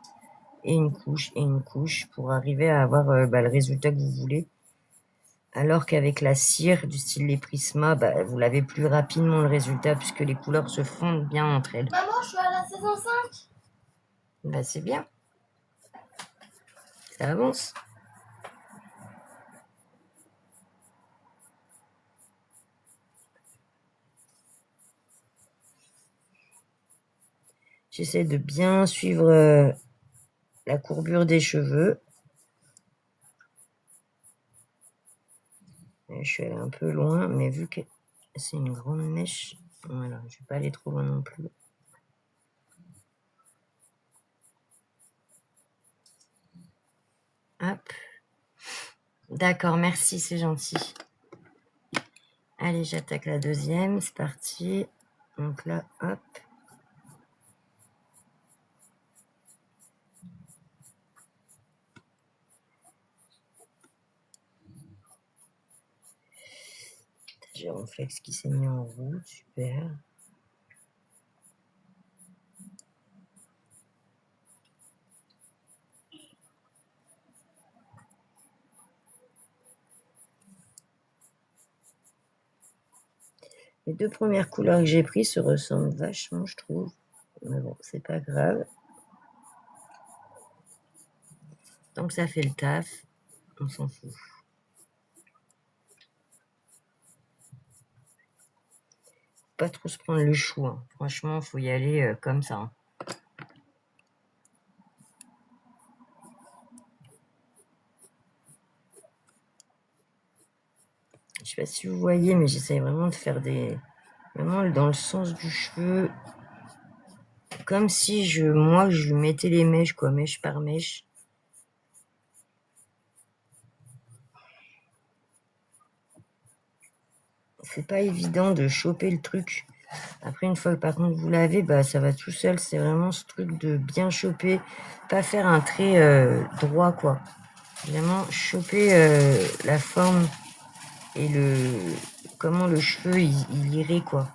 et une couche, et une couche, pour arriver à avoir le résultat que vous voulez. Alors qu'avec la cire du style les Prisma, vous l'avez plus rapidement le résultat, puisque les couleurs se fondent bien entre elles. Maman, je suis à la saison 5. C'est bien. Ça avance. J'essaie de bien suivre la courbure des cheveux. Je suis allée un peu loin, mais vu que c'est une grande mèche, voilà, je vais pas aller trop loin non plus. Hop. D'accord, merci, c'est gentil. Allez, j'attaque la deuxième, c'est parti. Donc là, hop. J'ai mon flex qui s'est mis en route, super. Les deux premières couleurs que j'ai prises se ressemblent vachement, je trouve. Mais bon, c'est pas grave. Tant que ça fait le taf, on s'en fout. Pas trop se prendre le chou, hein. Franchement, faut y aller comme ça. Hein. Je sais pas si vous voyez, mais j'essaie vraiment de faire vraiment dans le sens du cheveu. Comme si moi, je mettais les mèches, quoi, mèche par mèche. C'est pas évident de choper le truc. Après, une fois que par contre vous l'avez, ça va tout seul. C'est vraiment ce truc de bien choper. Pas faire un trait droit, quoi. Vraiment choper la forme et comment le cheveu il irait, quoi.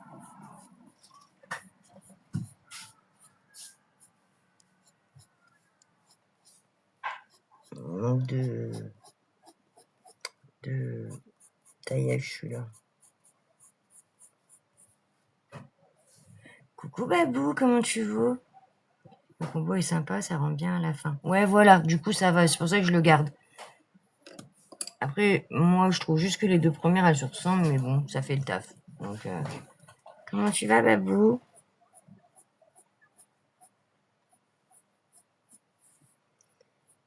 Manque de taillage, celui-là. Coucou Babou, comment tu vas? Le combo est sympa, ça rend bien à la fin. Ouais, voilà, du coup ça va, c'est pour ça que je le garde. Après, moi je trouve juste que les deux premières elles se ressemblent, mais bon, ça fait le taf. Donc, comment tu vas Babou?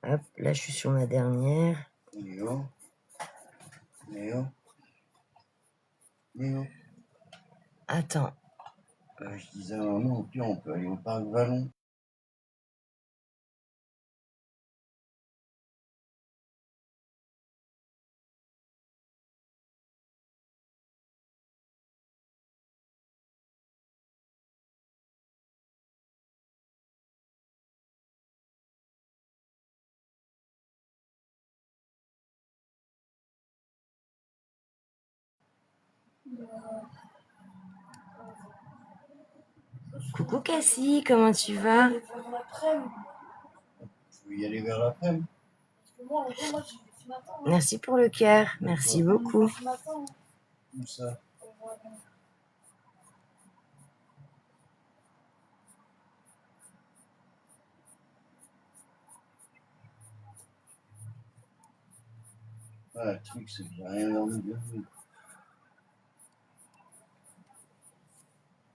Hop, là je suis sur ma dernière. Léo. Attends. Je disais à maman, au pire, on peut aller au parc Vallon. Coucou Cassie, comment tu vas? Tu veux y aller vers l'après-midi? Merci pour le cœur, merci beaucoup. Où ça? Ah, le truc, c'est que j'ai rien dormi de nuit.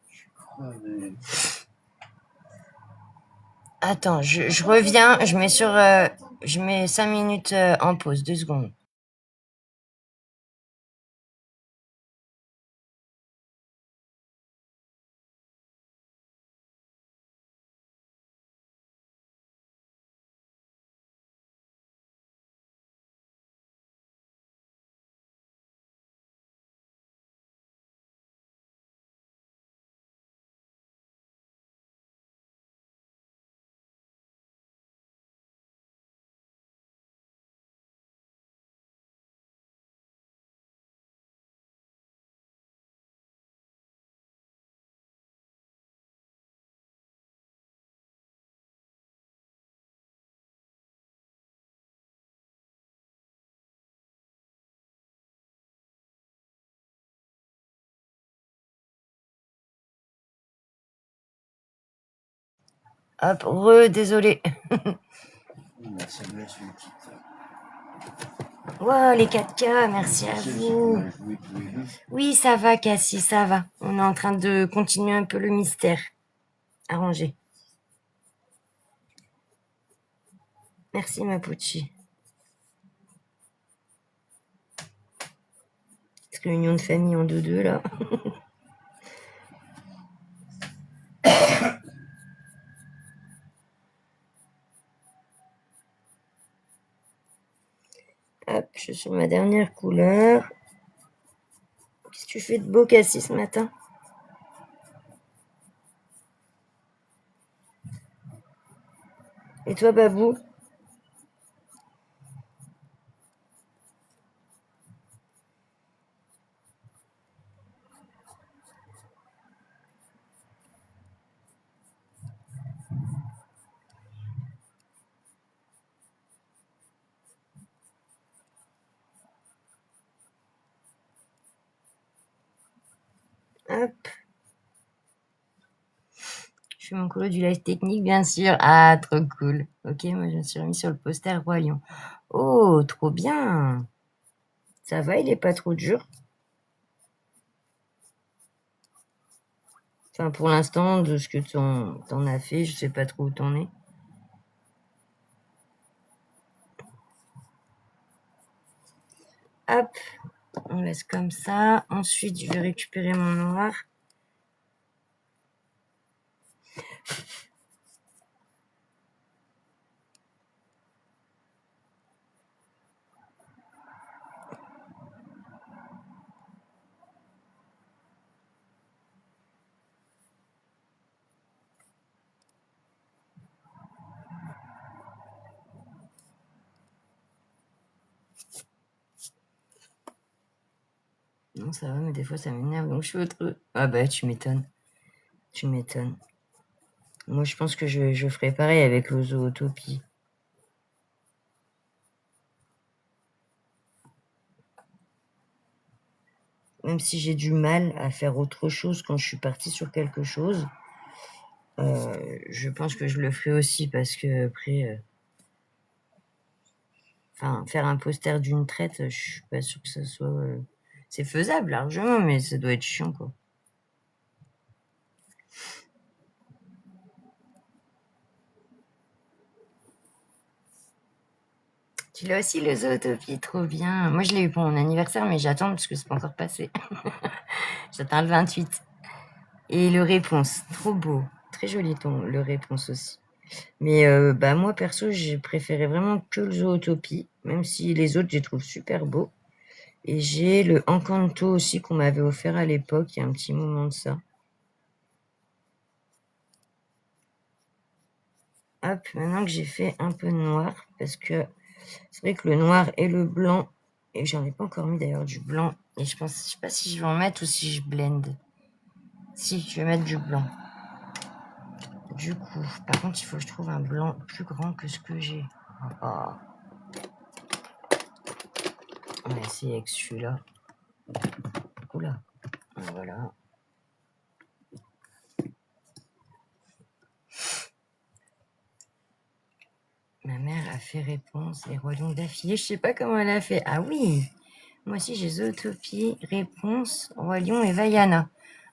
Je suis crevé. Attends, je reviens, je mets je mets 5 minutes en pause, 2 secondes. Hop, désolé. Ça me laisse une petite. Wow, les 4K, merci à vous. Oui, ça va, Cassie, ça va. On est en train de continuer un peu le mystère. Arrangé. Merci, ma Pucci. Réunion de famille en 2-2, là. Hop, je suis sur ma dernière couleur. Qu'est-ce que tu fais de beau, Cassie, ce matin? Et toi, Babou? Hop. Je fais mon colo du live technique, bien sûr. Ah, trop cool. Ok, moi, je me suis remis sur le poster Roi Lion. Oh, trop bien. Ça va, il est pas trop dur. Enfin, pour l'instant, de ce que t'en as fait, je sais pas trop où t'en es. Hop, on laisse comme ça. Ensuite, je vais récupérer mon noir. Non, ça va, mais des fois, ça m'énerve, donc je fais autre. Ah bah, tu m'étonnes. Tu m'étonnes. Moi, je pense que je ferai pareil avec l'Ozootopie. Même si j'ai du mal à faire autre chose quand je suis partie sur quelque chose, je pense que je le ferai aussi parce que après, faire un poster d'une traite, je suis pas sûre que ça soit. C'est faisable largement, mais ça doit être chiant, quoi. Tu l'as aussi, le Zootopie, trop bien. Moi, je l'ai eu pour mon anniversaire, mais j'attends parce que c'est pas encore passé. J'attends le 28. Et le Réponse, trop beau. Très joli le Réponse aussi. Mais bah moi, perso, j'ai préféré vraiment que le Zootopie, même si les autres, je les trouve super beaux. Et j'ai le Encanto aussi qu'on m'avait offert à l'époque, il y a un petit moment de ça. Hop, maintenant que j'ai fait un peu de noir, parce que c'est vrai que le noir et le blanc, et j'en ai pas encore mis d'ailleurs du blanc, et je sais pas si je vais en mettre ou si je blende. Si, je vais mettre du blanc. Du coup, par contre, il faut que je trouve un blanc plus grand que ce que j'ai. Oh. On va essayer avec celui-là. Oula, voilà. Ma mère a fait Réponse et Roi Lion d'affilée. Je sais pas comment elle a fait. Ah oui, moi aussi j'ai Zootopie, Réponse, Roi Lion et Vaiana.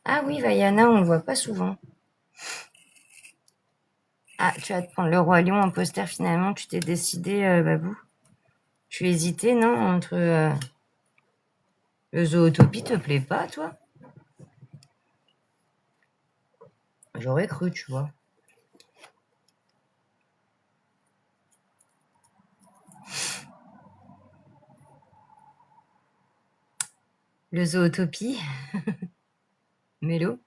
Ah oui, Vaiana, on le voit pas souvent. Ah, tu vas te prendre le Roi Lion en poster finalement. Tu t'es décidé, Babou? Tu hésitais, non? Entre le Zootopie te plaît pas, toi? J'aurais cru, tu vois. Le Zootopie? Mélo?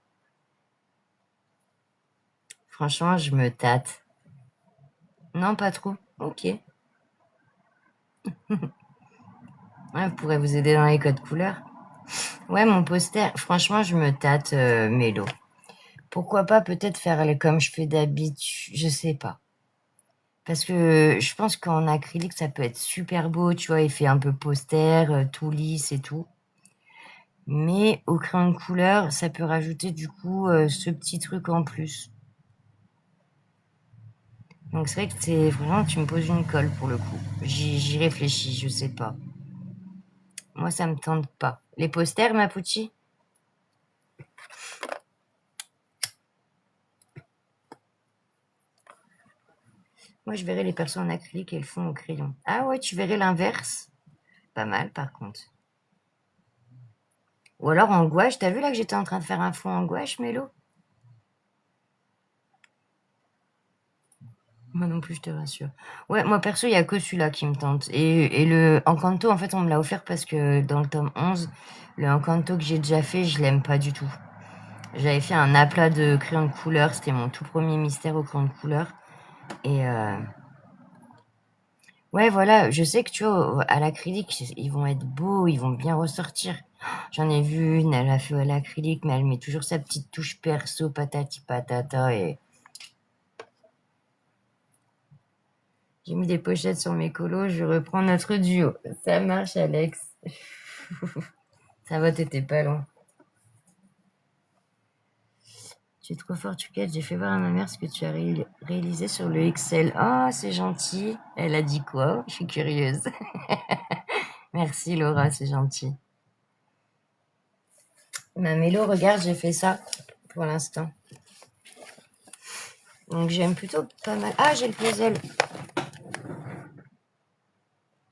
Franchement, je me tâte. Non, pas trop. Ok. Ouais, vous pourrez vous aider dans les codes couleurs. Ouais, mon poster, franchement, je me tâte, Mélo. Pourquoi pas peut-être faire comme je fais d'habitude, je sais pas. Parce que je pense qu'en acrylique, ça peut être super beau, tu vois, effet un peu poster, tout lisse et tout. Mais au crayon de couleur, ça peut rajouter du coup ce petit truc en plus. Donc c'est vrai que c'est vraiment, tu me poses une colle pour le coup. J'y réfléchis, je sais pas. Moi, ça me tente pas. Les posters, ma Pucci? Moi, je verrais les persos en acrylique et le fond au crayon. Ah ouais, tu verrais l'inverse? Pas mal, par contre. Ou alors en gouache. T'as vu là que j'étais en train de faire un fond en gouache, Mélo? Moi non plus, je te rassure. Ouais, moi perso, il y a que celui-là qui me tente. Et le Encanto, en fait, on me l'a offert parce que dans le tome 11, le Encanto que j'ai déjà fait, je l'aime pas du tout. J'avais fait un aplat de crayon de couleur. C'était mon tout premier mystère au crayon de couleur. Et ouais, voilà, je sais que tu vois, à l'acrylique, ils vont être beaux, ils vont bien ressortir. J'en ai vu une, elle a fait à l'acrylique, mais elle met toujours sa petite touche perso, patati patata. Et j'ai mis des pochettes sur mes colos, je reprends notre duo. Ça marche, Alex. Ça va, t'étais pas loin. Tu es trop fort, Tuquette. J'ai fait voir à ma mère ce que tu as réalisé sur le Excel. Oh, c'est gentil. Elle a dit quoi? Je suis curieuse. Merci, Laura, c'est gentil. Ma Mélo, regarde, j'ai fait ça pour l'instant. Donc, j'aime plutôt pas mal. Ah, j'ai le puzzle.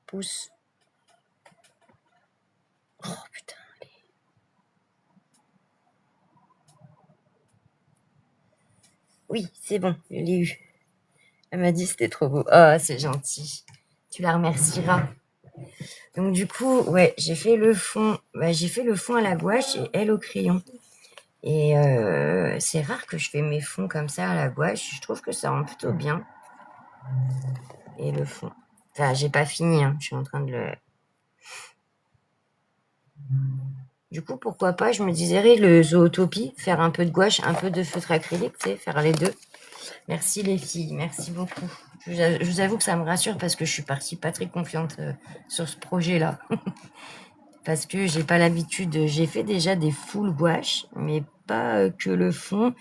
Pouce. Oh, putain. Oui, c'est bon, je l'ai eu. Elle m'a dit c'était trop beau. Oh, c'est gentil. Tu la remercieras. Donc du coup, ouais, j'ai fait le fond. Bah, j'ai fait le fond à la gouache et elle au crayon. Et c'est rare que je fais mes fonds comme ça à la gouache. Je trouve que ça rend plutôt bien. Et le fond. Enfin, j'ai pas fini. Hein. Je suis en train de le. Du coup, pourquoi pas, je me disais le Zootopie, faire un peu de gouache, un peu de feutre acrylique, tu sais, faire les deux. Merci les filles, merci beaucoup. Je vous avoue que ça me rassure parce que je suis partie pas très confiante sur ce projet-là. Parce que j'ai pas l'habitude, j'ai fait déjà des full gouache, mais pas que le fond.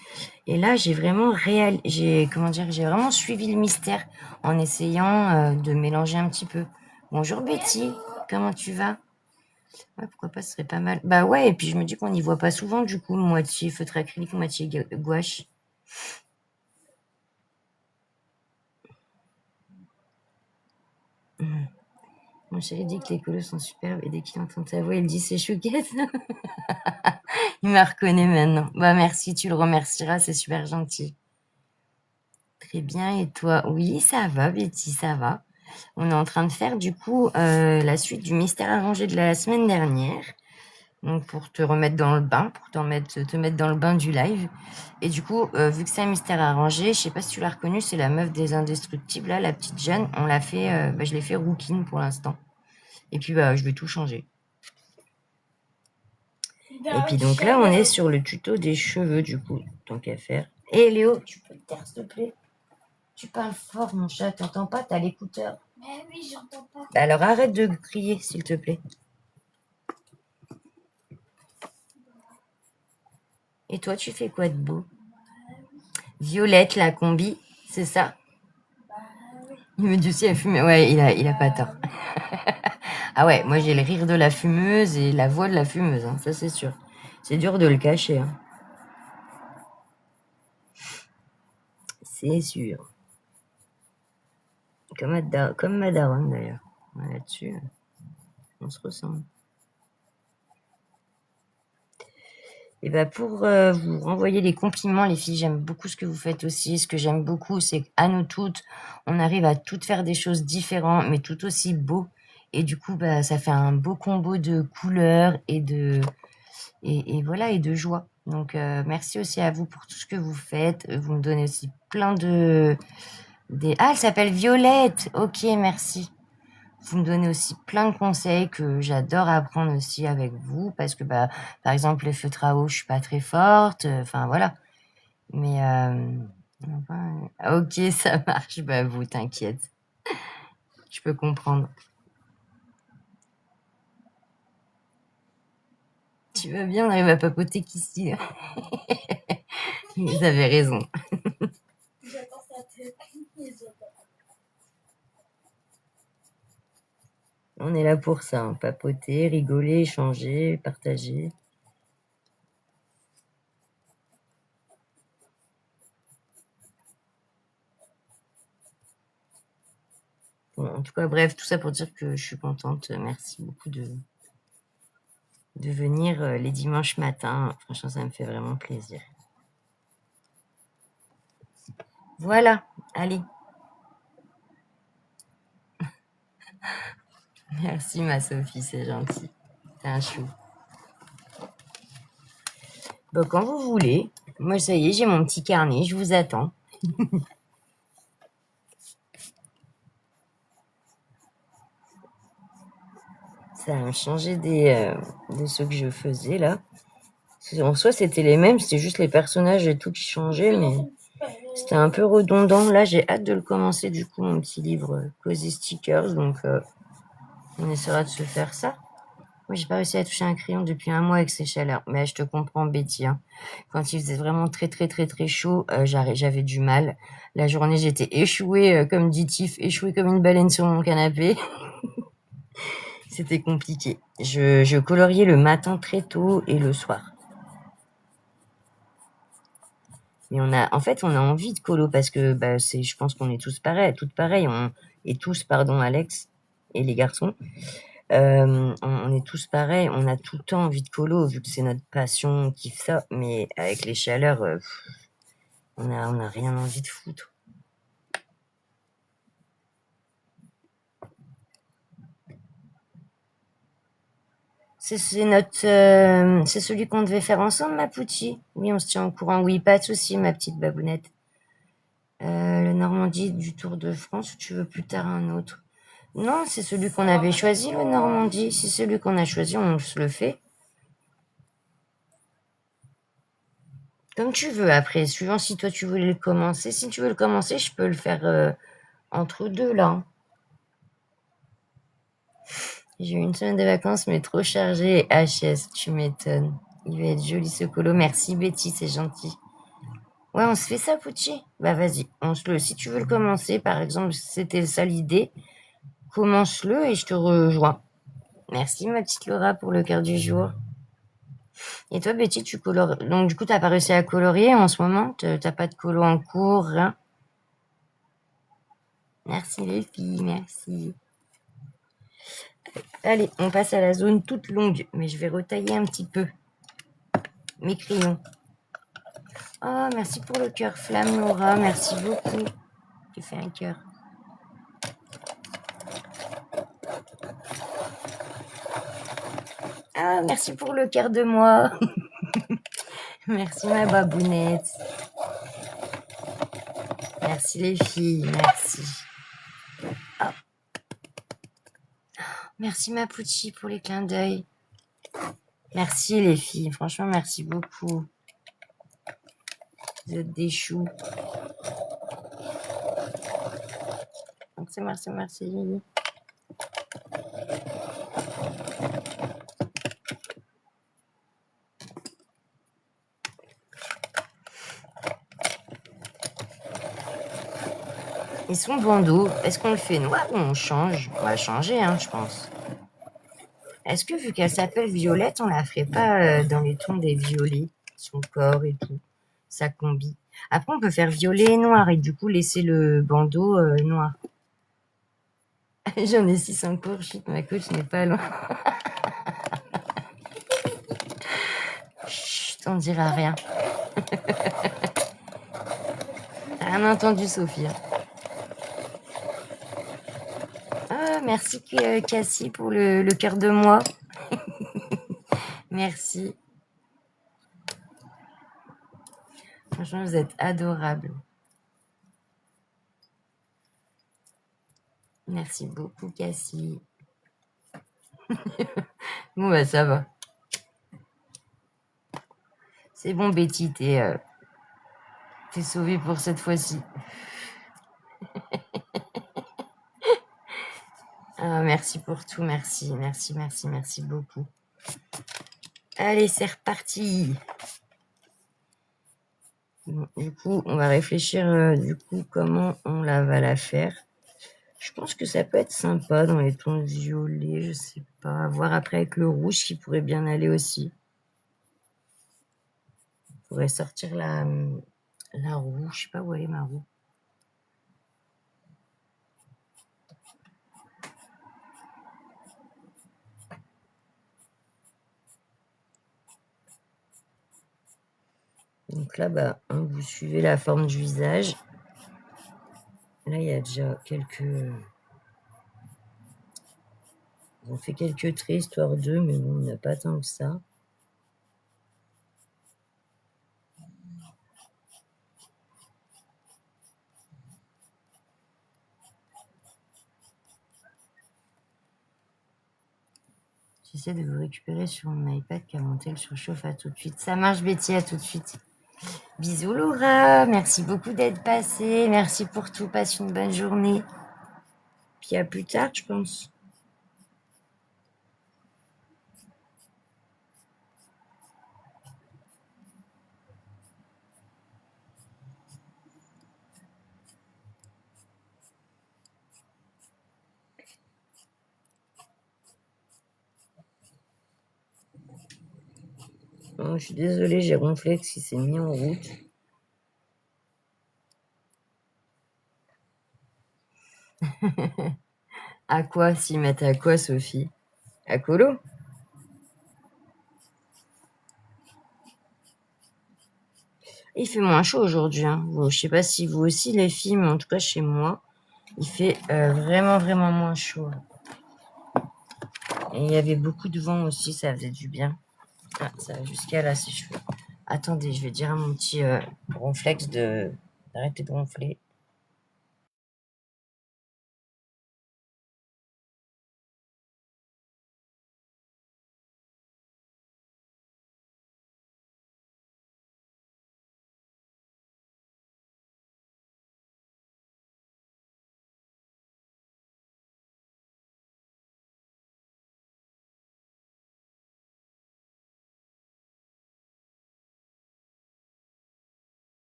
Et là, j'ai vraiment j'ai vraiment suivi le mystère en essayant de mélanger un petit peu. Bonjour Betty, comment tu vas? Ouais, pourquoi pas, ce serait pas mal. Bah ouais, et puis je me dis qu'on n'y voit pas souvent, du coup, moitié feutre acrylique, moitié gouache. Mon chéri dit que les colos sont superbes et dès qu'il entend ta voix, il dit c'est chouquette. Il me reconnaît maintenant. Bah merci, tu le remercieras, c'est super gentil. Très bien, et toi? Oui, ça va, Betty, ça va. On est en train de faire du coup la suite du mystère arrangé de la semaine dernière. Donc pour te remettre dans le bain, pour te mettre dans le bain du live. Et du coup, vu que c'est un mystère arrangé, je sais pas si tu l'as reconnu, c'est la meuf des Indestructibles, là, la petite jeune. On l'a fait, je l'ai fait rouquine pour l'instant. Et puis je vais tout changer. Et puis donc là, on est sur le tuto des cheveux, du coup, tant qu'à faire. Et Léo, tu peux te taire, s'il te plaît? Tu parles fort, mon chat, t'entends pas? T'as l'écouteur. Mais oui, j'entends pas. Bah alors arrête de crier, s'il te plaît. Et toi, tu fais quoi de beau? Violette, la combi, c'est ça? Il me dit aussi, elle fume. Ouais, il a pas tort. Ah ouais, moi j'ai le rire de la fumeuse et la voix de la fumeuse, hein, ça c'est sûr. C'est dur de le cacher. Hein. C'est sûr. Comme ma daronne, d'ailleurs. Ouais, là-dessus, on se ressemble. Et bah pour vous renvoyer les compliments, les filles, j'aime beaucoup ce que vous faites aussi. Ce que j'aime beaucoup, c'est qu'à nous toutes, on arrive à toutes faire des choses différentes, mais tout aussi beaux. Et du coup, bah, ça fait un beau combo de couleurs et voilà, et de joie. Donc, merci aussi à vous pour tout ce que vous faites. Vous me donnez aussi plein Ah, elle s'appelle Violette. Ok, merci. Vous me donnez aussi plein de conseils que j'adore apprendre aussi avec vous parce que, bah, par exemple, les feutres à eau, je suis pas très forte. Enfin, voilà. Mais, ok, ça marche. Bah, vous, t'inquiète. Je peux comprendre. Tu vas bien, on arrive à papoter qu'ici. Vous avez raison. J'attends sa tête. On est là pour ça, hein. Papoter, rigoler, échanger, partager. Bon, en tout cas, bref, tout ça pour dire que je suis contente. Merci beaucoup de venir les dimanches matins. Franchement, ça me fait vraiment plaisir. Voilà, allez. Merci ma Sophie, c'est gentil. T'es un chou. Bon, quand vous voulez. Moi, ça y est, j'ai mon petit carnet, je vous attends. Ça a changé de ceux que je faisais là. En soi, c'était les mêmes, c'était juste les personnages et tout qui changeaient, mais c'était un peu redondant. Là, j'ai hâte de le commencer, du coup, mon petit livre Cozy Stickers. Donc, on essaiera de se faire ça. Moi, j'ai pas réussi à toucher un crayon depuis un mois avec ces chaleurs. Mais je te comprends, Betty. Hein. Quand il faisait vraiment très, très, très, très chaud, j'avais du mal. La journée, j'étais échouée, comme dit Tiff, échouée comme une baleine sur mon canapé. C'était compliqué. Je coloriais le matin très tôt et le soir. Mais on a envie de colo parce que je pense qu'on est tous pareils, toutes pareilles. Pardon, Alex et les garçons. On est tous pareils. On a tout le temps envie de colo vu que c'est notre passion, on kiffe ça. Mais avec les chaleurs, on a rien envie de foutre. C'est celui qu'on devait faire ensemble, ma poutie. Oui, on se tient au courant. Oui, pas de souci, ma petite babounette. Le Normandie du Tour de France, ou tu veux plus tard un autre? Non, c'est celui qu'on avait choisi, le Normandie. Si c'est celui qu'on a choisi, on se le fait. Comme tu veux, après, suivant si toi tu voulais le commencer. Si tu veux le commencer, je peux le faire entre deux, là. J'ai eu une semaine de vacances, mais trop chargée. HS, tu m'étonnes. Il va être joli ce colo. Merci Betty, c'est gentil. Ouais, on se fait ça, Pouchi. Bah vas-y, si tu veux le commencer, par exemple, c'était ça l'idée, commence-le et je te rejoins. Merci ma petite Laura pour le cœur du jour. Et toi, Betty, tu colores. Donc du coup, t'as pas réussi à colorier en ce moment? T'as pas de colo en cours, rien? Merci les filles, merci. Allez, on passe à la zone toute longue, mais je vais retailler un petit peu mes crayons. Oh, merci pour le cœur flamme, Laura, merci beaucoup. Tu fais un cœur. Ah, merci pour le cœur de moi. Merci ma babounette. Merci les filles, merci. Oh. Merci ma Pouchi pour les clins d'œil. Merci les filles, franchement merci beaucoup. Vous êtes des choux. Merci, merci. Ils sont bandeaux. Est-ce qu'on le fait noir ou on change? On va changer, hein, je pense. Est-ce que vu qu'elle s'appelle Violette, on la ferait pas dans les tons des violets, son corps et tout? sa combi. Après, on peut faire violet et noir et du coup laisser le bandeau noir. J'en ai 6 en cours, chut, ma coach n'est pas loin. Chut, on dira rien. T'as rien entendu, Sophie. Ah, merci Cassie pour le cœur de moi. Merci. Franchement, vous êtes adorables. Merci beaucoup, Cassie. Bon, bah ça va. C'est bon, Betty, t'es sauvée pour cette fois-ci. Ah, merci pour tout, merci beaucoup. Allez, c'est reparti. Bon, du coup, on va réfléchir comment on va la faire. Je pense que ça peut être sympa dans les tons violets, je sais pas. À voir après avec le rouge qui pourrait bien aller aussi. On pourrait sortir la roue, je sais pas où elle est ma roue. Donc là, bah, vous suivez la forme du visage. Là, il y a déjà on fait quelques traits histoire d'eux, mais bon, il n'y en a pas tant que ça. J'essaie de vous récupérer sur mon iPad car mon tel surchauffe. À tout de suite. Ça marche, Betty, à tout de suite. Bisous, Laura. Merci beaucoup d'être passée. Merci pour tout. Passe une bonne journée. Puis à plus tard, je pense. Oh, je suis désolée, j'ai ronflé parce qu'il s'est mis en route. À quoi s'y mettre à quoi, Sophie? À colo? Il fait moins chaud aujourd'hui. Hein. Bon, je sais pas si vous aussi, les filles, mais en tout cas chez moi, il fait vraiment moins chaud. Et il y avait beaucoup de vent aussi, ça faisait du bien. Ah, ça va jusqu'à là si je veux. Attendez, je vais dire à mon petit ronflex d'arrêter de ronfler.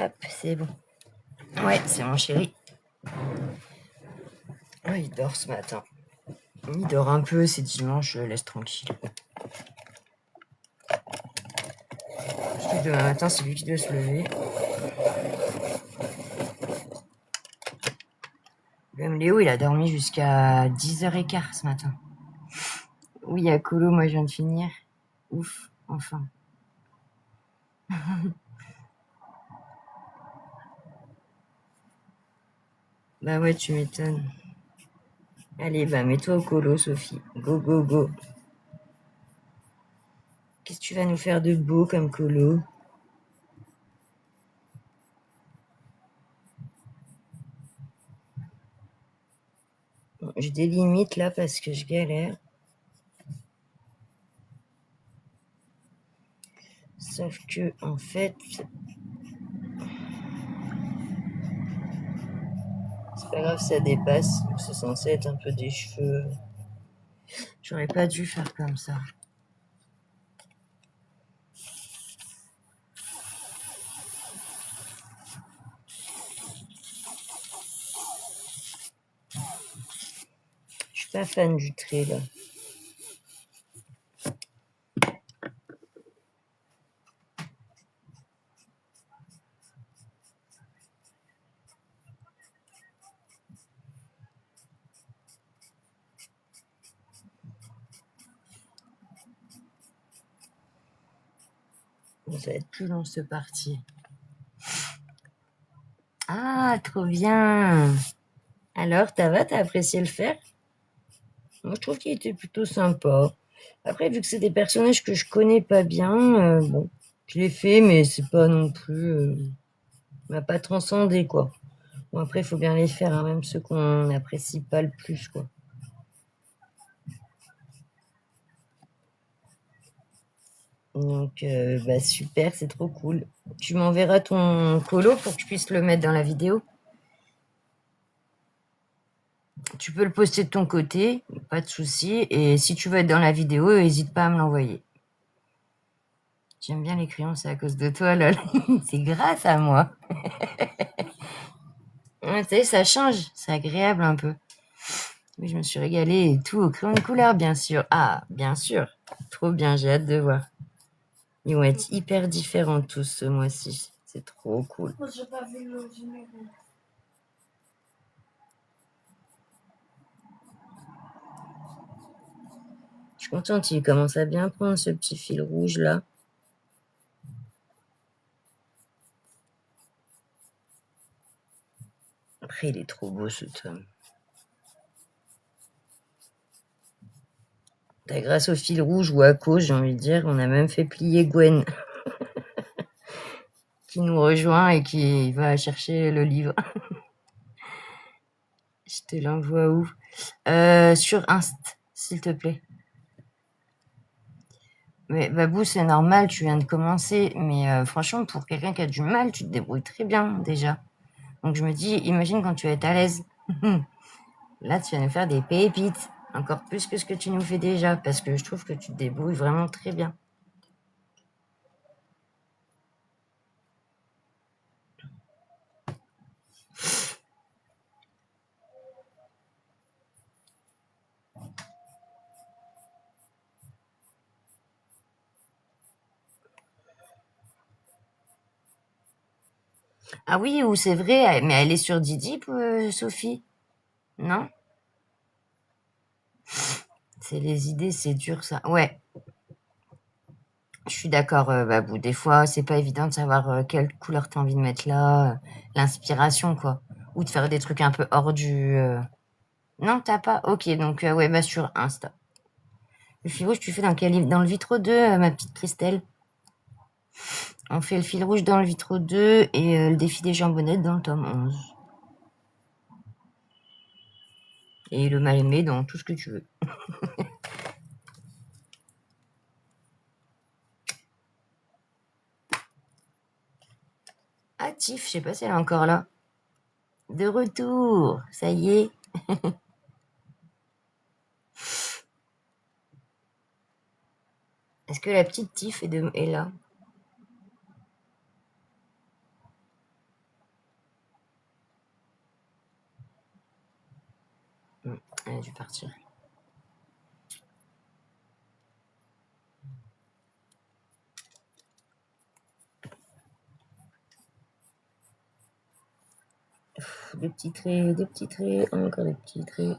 Hop, c'est bon. Ouais, c'est mon chéri. Oh, il dort ce matin. Il dort un peu, c'est dimanche, je le laisse tranquille. Parce que demain matin, c'est lui qui doit se lever. Même Léo, il a dormi jusqu'à 10h15 ce matin. Oui, à colo, moi je viens de finir. Ouf, enfin. Bah ouais, tu m'étonnes. Allez, bah mets-toi au colo, Sophie. Go, go, go. Qu'est-ce que tu vas nous faire de beau comme colo? Bon, je délimite là parce que je galère. Sauf que, en fait, c'est pas grave, ça dépasse. C'est censé être un peu des cheveux. J'aurais pas dû faire comme ça. Je suis pas fan du trait là. Ça va être plus long ce parti. Ah, trop bien. Alors, t'as apprécié le faire? Moi, je trouve qu'il était plutôt sympa. Après, vu que c'est des personnages que je connais pas bien, bon, je l'ai fait, mais c'est pas non plus... m'a pas transcendé, quoi. Bon, après, il faut bien les faire, hein, même ceux qu'on n'apprécie pas le plus, quoi. Donc, bah super, c'est trop cool. Tu m'enverras ton colo pour que je puisse le mettre dans la vidéo. Tu peux le poster de ton côté, pas de souci. Et si tu veux être dans la vidéo, n'hésite pas à me l'envoyer. J'aime bien les crayons, c'est à cause de toi, lol. C'est grâce à moi. Ouais, tu sais, ça change, c'est agréable un peu. Mais je me suis régalée et tout au crayon de couleur, bien sûr. Ah, bien sûr. Trop bien, j'ai hâte de voir. Ils vont être hyper différents tous ce mois-ci. C'est trop cool. Moi, j'ai pas vu le numéro. Je suis contente, il commence à bien prendre ce petit fil rouge là. Après, il est trop beau ce tome. Grâce au fil rouge ou à cause, j'ai envie de dire, on a même fait plier Gwen. Qui nous rejoint et qui va chercher le livre. Je te l'envoie où? Sur Inst, s'il te plaît. Mais Babou, c'est normal, tu viens de commencer. Mais franchement, pour quelqu'un qui a du mal, tu te débrouilles très bien déjà. Donc je me dis, imagine quand tu vas être à l'aise. Là, tu vas nous faire des pépites. Encore plus que ce que tu nous fais déjà. Parce que je trouve que tu te débrouilles vraiment très bien. Ah oui, ou c'est vrai, mais elle est sur Didi, Sophie? Non? C'est les idées, c'est dur ça. Ouais. Je suis d'accord, Babou. Des fois, c'est pas évident de savoir quelle couleur t'as envie de mettre là. L'inspiration, quoi. Ou de faire des trucs un peu hors du... Non, t'as pas? Ok, donc ouais, bah sur Insta. Le fil rouge, tu fais dans quel livre? Dans le Vitro 2, ma petite Christelle. On fait le fil rouge dans le Vitro 2 et le défi des jambonnettes dans le tome 11. Et le mal-aimé dans tout ce que tu veux. Ah, Tiff, je sais pas si elle est encore là. De retour, ça y est. Est-ce que la petite Tiff est là? Elle a dû partir. Des petits traits, encore des petits traits.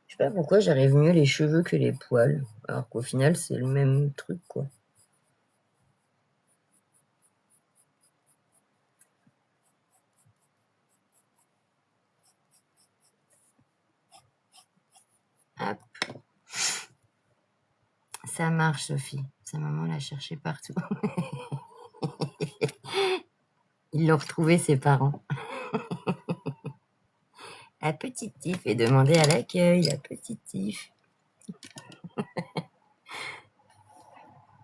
Je sais pas pourquoi j'arrive mieux les cheveux que les poils, alors qu'au final c'est le même truc quoi. Hop. Ça marche Sophie, sa maman l'a cherché partout. Ils l'ont retrouvé ses parents. La petite Tiff est demandée à l'accueil, la petite Tiff.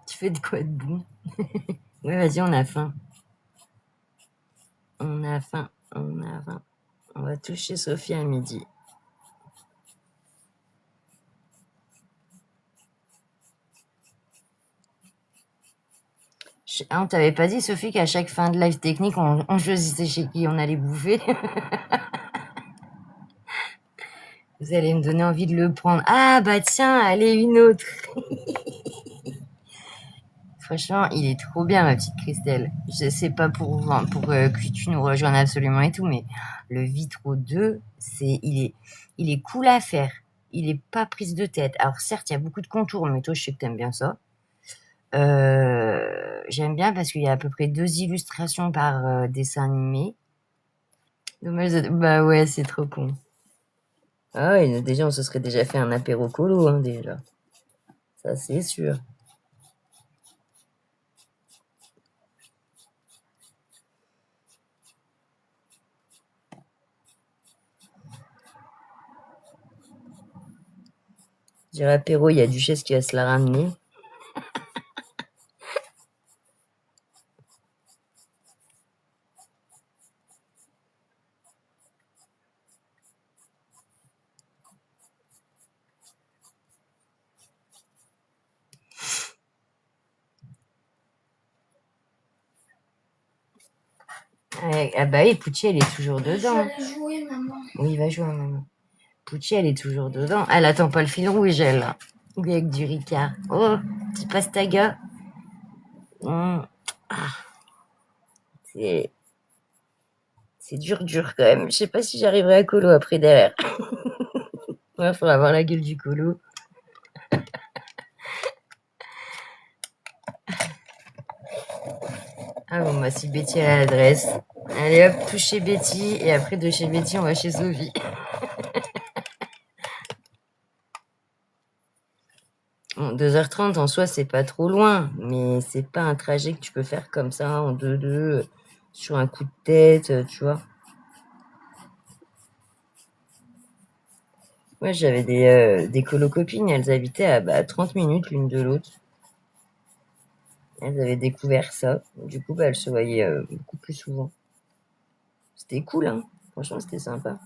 Tu fais de quoi de bon? Ouais, vas-y, on a faim. On a faim. On va toucher Sophie à midi. Ah, on t'avait pas dit, Sophie, qu'à chaque fin de live technique, on choisissait chez qui on allait bouffer. Vous allez me donner envie de le prendre. Ah, bah tiens, allez, une autre. Franchement, il est trop bien, ma petite Christelle. Je sais pas pour que tu nous rejoignes absolument et tout, mais le Vitro 2, il est cool à faire. Il est pas prise de tête. Alors certes, il y a beaucoup de contours, mais toi, je sais que t'aimes bien ça. J'aime bien parce qu'il y a à peu près 2 illustrations par dessin animé. Dommage, bah ouais, c'est trop con. Ah ouais, déjà, on se serait déjà fait un apéro colo, hein, déjà. Ça, c'est sûr. Dire apéro, il y a Duchesse qui va se la ramener. Ah bah oui, Pouchy, elle est toujours Je dedans. vais aller jouer, maman. Oui, il va jouer, maman. Pouchy, elle est toujours dedans. Elle attend pas le fil rouge, elle. Là. Oui, avec du Ricard. Oh, petit pastaga. Ah, c'est dur quand même. Je sais pas si j'arriverai à colo après derrière. Ouais, faudra avoir la gueule du colo. Ah bon, bah si Betty a l'adresse. Allez hop, tout chez Betty. Et après, de chez Betty, on va chez Sophie. Bon, 2h30 en soi, c'est pas trop loin. Mais c'est pas un trajet que tu peux faire comme ça, en 2-2, sur un coup de tête, tu vois. Moi, j'avais des colocopines, elles habitaient à 30 minutes l'une de l'autre. Elles avaient découvert ça. Du coup, elles se voyaient beaucoup plus souvent. C'était cool, hein. Franchement, c'était sympa.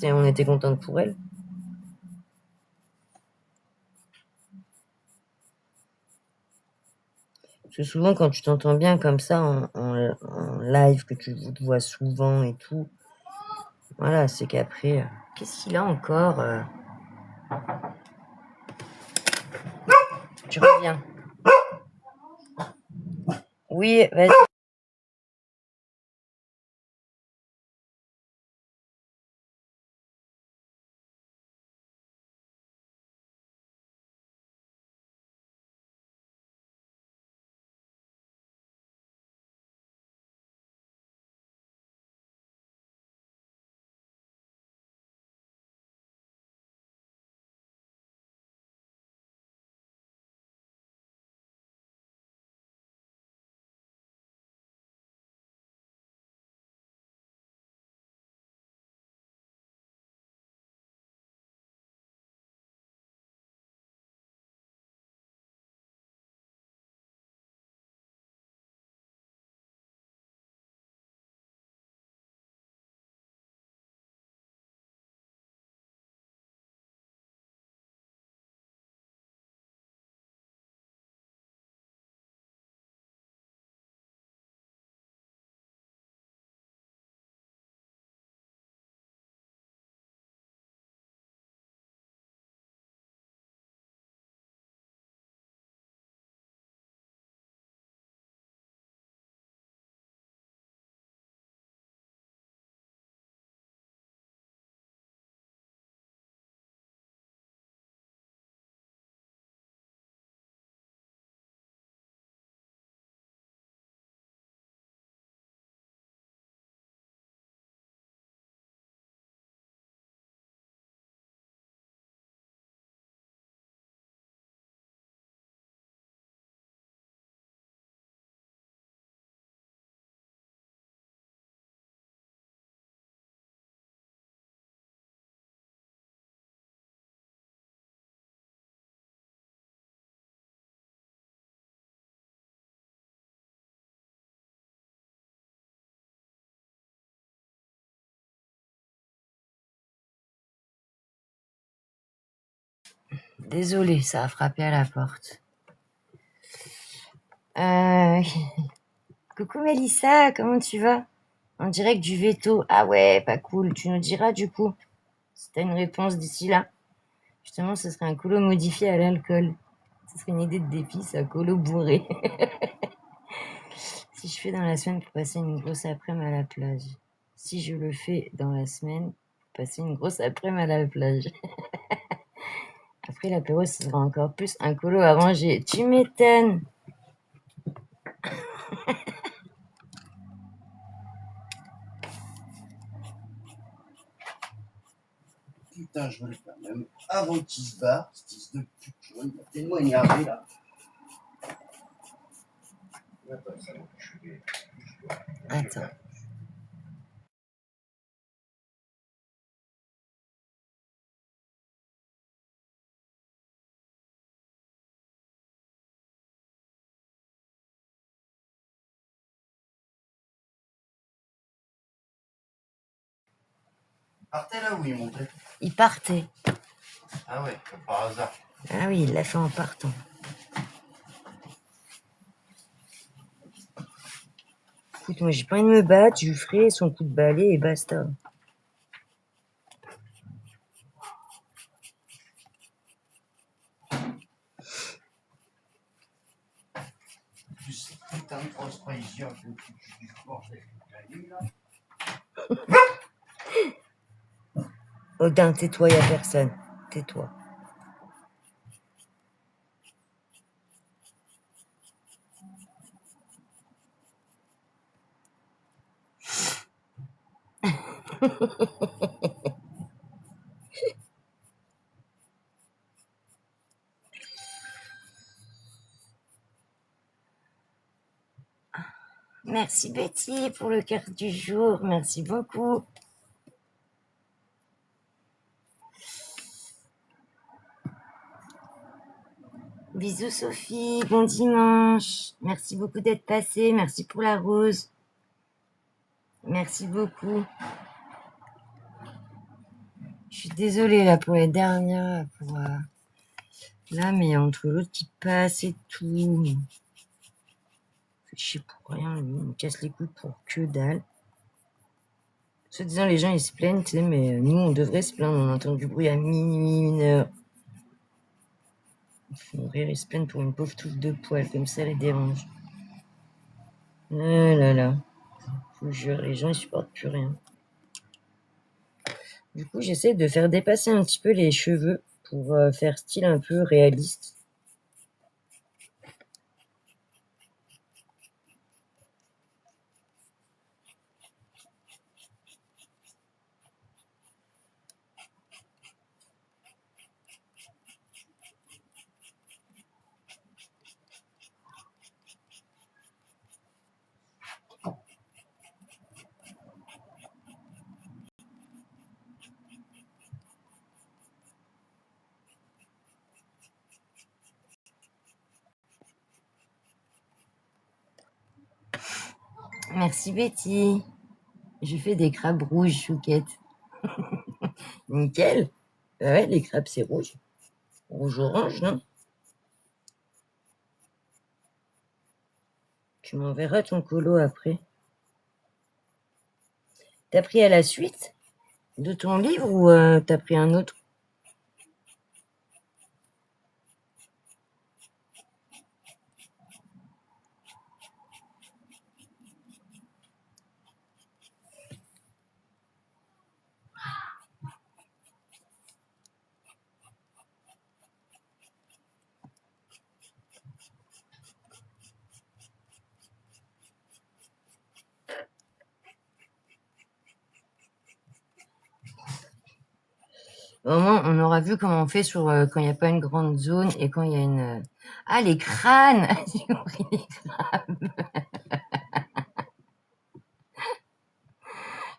On était contentes pour elles. Parce que souvent, quand tu t'entends bien comme ça en live, que tu te vois souvent et tout, voilà, c'est qu'après... Qu'est-ce qu'il a encore Tu reviens. Oui, vas-y. Désolée, ça a frappé à la porte. Coucou Mélissa, comment tu vas? En direct du veto. Ah ouais, pas cool. Tu nous diras du coup si t'as une réponse d'ici là. Justement, ce serait un colo modifié à l'alcool. Ce serait une idée de défi, ça, colo bourré. Si je fais dans la semaine pour passer une grosse après-midi à la plage. Si je le fais dans la semaine, passer une grosse après-midi à la plage. Après l'apéro, ce sera encore plus un colo à ranger. Tu m'étonnes. Putain, je veux le faire. Même avant qu'il se barre, ce fils de pute, tu vois, il m'a tellement énervé là. Attends. Partez là où il montait. Il partait. Ah ouais, comme par hasard. Ah oui, il l'a fait en partant. Écoute, moi, j'ai pas envie de me battre, je lui ferai son coup de balai et basta. Tu sais, putain de grosse parisien que tu du bordel que t'as eu là. Odin, tais-toi, y'a personne. Tais-toi. Merci Betty pour le cœur du jour. Merci beaucoup. Bisous Sophie, bon dimanche. Merci beaucoup d'être passée. Merci pour la rose. Merci beaucoup. Je suis désolée là pour les dernières. Là, mais entre l'autre qui passe et tout. Je sais pour rien, lui, il me casse les couilles pour que dalle. Se disant, les gens ils se plaignent, tu sais, mais nous on devrait se plaindre. On entend du bruit à minuit, 1 heure. Ils font rire, ils se plaignent pour une pauvre touffe de poils, comme ça les dérange. Ah là là. Je vous jure, les gens ils supportent plus rien. Du coup, j'essaie de faire dépasser un petit peu les cheveux pour faire style un peu réaliste. Merci Betty. Je fais des crabes rouges, chouquette. Nickel. Bah ouais, les crabes c'est rouge. Rouge-orange, non? Tu m'enverras ton colo après. T'as pris à la suite de ton livre ou t'as pris un autre? Au moins, on aura vu comment on fait sur quand il n'y a pas une grande zone et quand il y a une... Ah, les crânes! J'ai compris les crabes.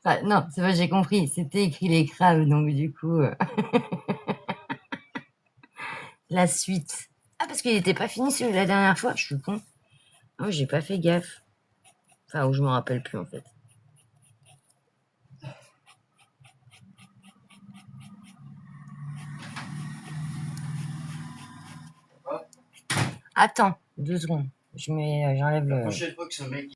Enfin, non, c'est pas j'ai compris. C'était écrit les crabes, donc du coup... la suite. Ah, parce qu'il n'était pas fini celui de la dernière fois. Je suis con. Oh, j'ai pas fait gaffe. Enfin, ou je me rappelle plus, en fait. Attends, 2 secondes. J'enlève La le... prochaine fois que ce mec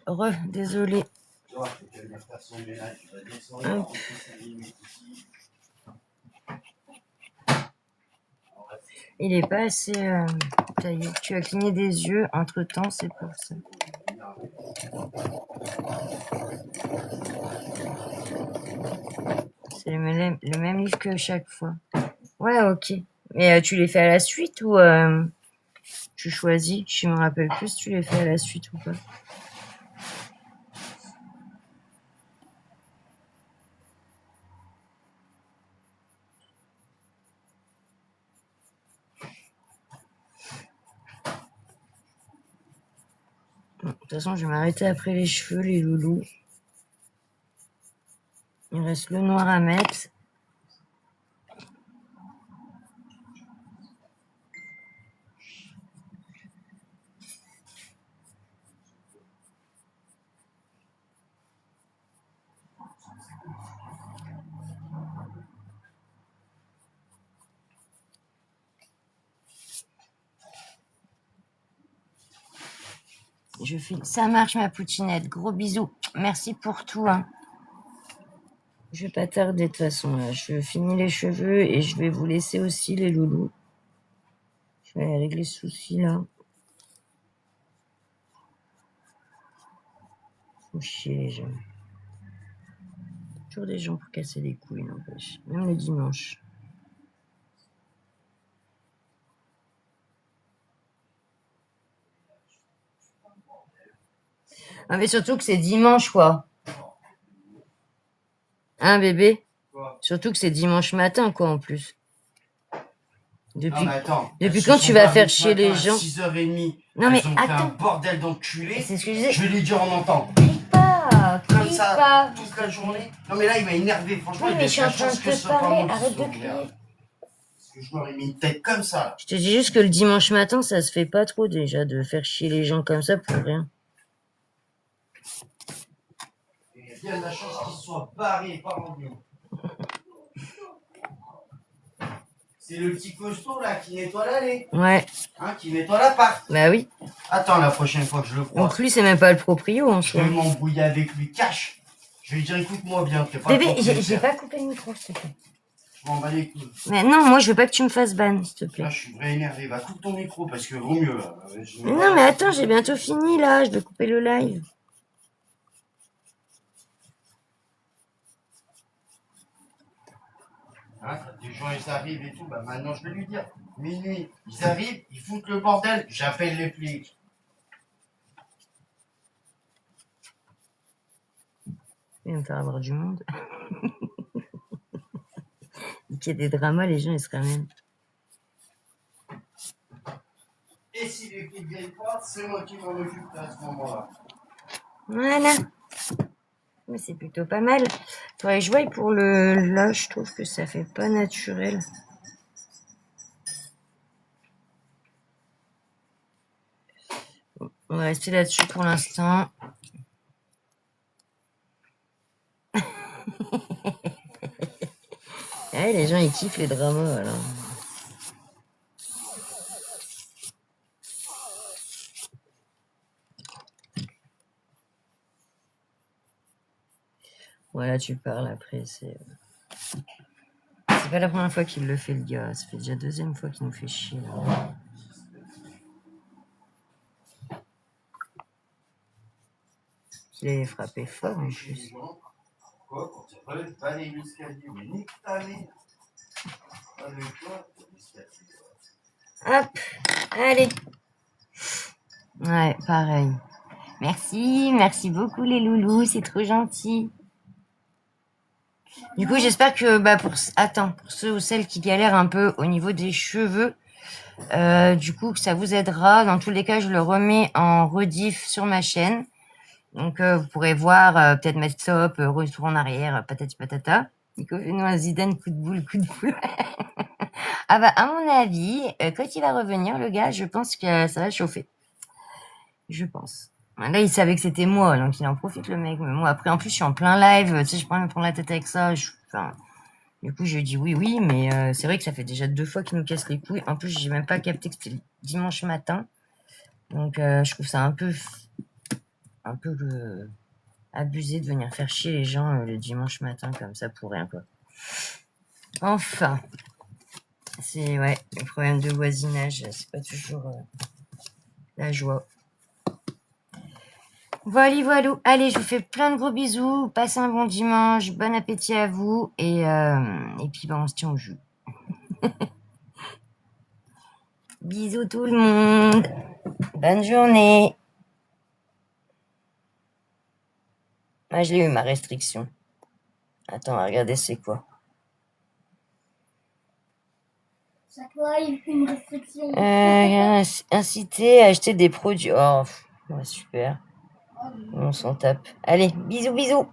Hop, désolé. Hop. Il est pas assez taillé. Tu as cligné des yeux entre temps, c'est pour ça. C'est le même livre que chaque fois. Ouais, ok. Mais tu les fais à la suite ou tu choisis? Je me rappelle plus si tu les fais à la suite ou pas. De toute façon, je vais m'arrêter après les cheveux, les loulous. Il reste le noir à mettre. Je file. Ça marche, ma poutinette. Gros bisous. Merci pour tout. Hein. Je vais pas tarder de toute façon. Là. Je finis les cheveux et je vais vous laisser aussi les loulous. Je vais aller régler ce souci là. Faut chier les gens. Toujours des gens pour casser les couilles, n'empêche. Même le dimanche. Ah, mais surtout que c'est dimanche, quoi. Hein, bébé? Quoi? Surtout que c'est dimanche matin, quoi, en plus. Depuis, non, mais attends, depuis quand tu vas faire chier les gens? 6h30. Non, mais ont attends. fait un bordel d'enculé. C'est ce que je disais. Je vais lui dire en entend. Crie pas, Comme crie ça, pas. toute la journée. Non, mais là, il m'a énervé. Franchement, Oui, il mais a je suis de en la train de chance que te ce soit pas parler. moi qui Arrête de sauve, crier. merde. Parce que je m'aurais mis une tête comme ça. Je te dis juste que le dimanche matin, ça se fait pas trop déjà de faire chier les gens comme ça pour rien. Il y a bien de la chance qu'il soit barré et pas revenu. C'est le petit costaud là qui nettoie l'allée. Ouais. Hein, qui nettoie l'appart. Bah oui. Attends la prochaine fois que je le croise. Donc lui, c'est même pas le proprio en Je soi. vais m'embrouiller avec lui cash. Je vais lui dire écoute-moi bien, t'es pas Bébé, j'ai pas coupé le micro, s'il te plaît. Je m'en bats les couilles. Mais non, moi, je veux pas que tu me fasses ban, s'il te Là, plaît. je suis vrai énervé. Va coupe ton micro parce que vaut mieux là. Mais non, mais attends, j'ai bientôt fini là. Je vais couper le live. Hein, quand des gens ils arrivent et tout, bah maintenant je vais lui dire. Minuit, ils arrivent, ils foutent le bordel, j'appelle les flics. Il va me faire avoir du monde. Il y a des dramas, les gens ils se ramènent. Et si les flics viennent pas, c'est moi qui m'en occupe à ce moment-là. Voilà. Mais c'est plutôt pas mal. Faudrait que je voie pour le... Là, je trouve que ça fait pas naturel. On va rester là-dessus pour l'instant. Ouais, les gens ils kiffent les dramas alors. Voilà, tu parles après, c'est pas la première fois qu'il le fait le gars, ça fait déjà la deuxième fois qu'il nous fait chier là. Il avait frappé fort en plus. Quoi, quand tu relèves pas les escaliers, mais nique ta mère. Avec toi, Hop, allez. Ouais, pareil. Merci beaucoup les loulous, c'est trop gentil. Du coup, j'espère que pour ceux ou celles qui galèrent un peu au niveau des cheveux, du coup, que ça vous aidera. Dans tous les cas, je le remets en rediff sur ma chaîne. Donc, vous pourrez voir, peut-être mettre stop, retour en arrière, patati patata. Nico, fais-nous un Zidane, coup de boule. Ah bah, à mon avis, quand il va revenir, le gars, je pense que ça va chauffer. Je pense. Là, il savait que c'était moi, donc il en profite, le mec. Mais moi, après, en plus, je suis en plein live, tu sais, je peux pas me prendre la tête avec ça. Enfin, du coup, je lui ai dit oui, mais c'est vrai que ça fait déjà 2 fois qu'il nous casse les couilles. En plus, j'ai même pas capté que c'était dimanche matin. Donc, je trouve ça un peu un peu abusé de venir faire chier les gens le dimanche matin comme ça pour rien, quoi. Enfin, c'est le problème de voisinage, c'est pas toujours la joie. Voilà. Allez, je vous fais plein de gros bisous. Passez un bon dimanche. Bon appétit à vous. Et puis, on se tient au jus. Bisous tout le monde. Bonne journée. Ah, je l'ai eu, ma restriction. Attends, regardez, c'est quoi? Chaque live, une restriction. Inciter à acheter des produits. Oh, ouais, super. On s'en tape. Allez, bisous.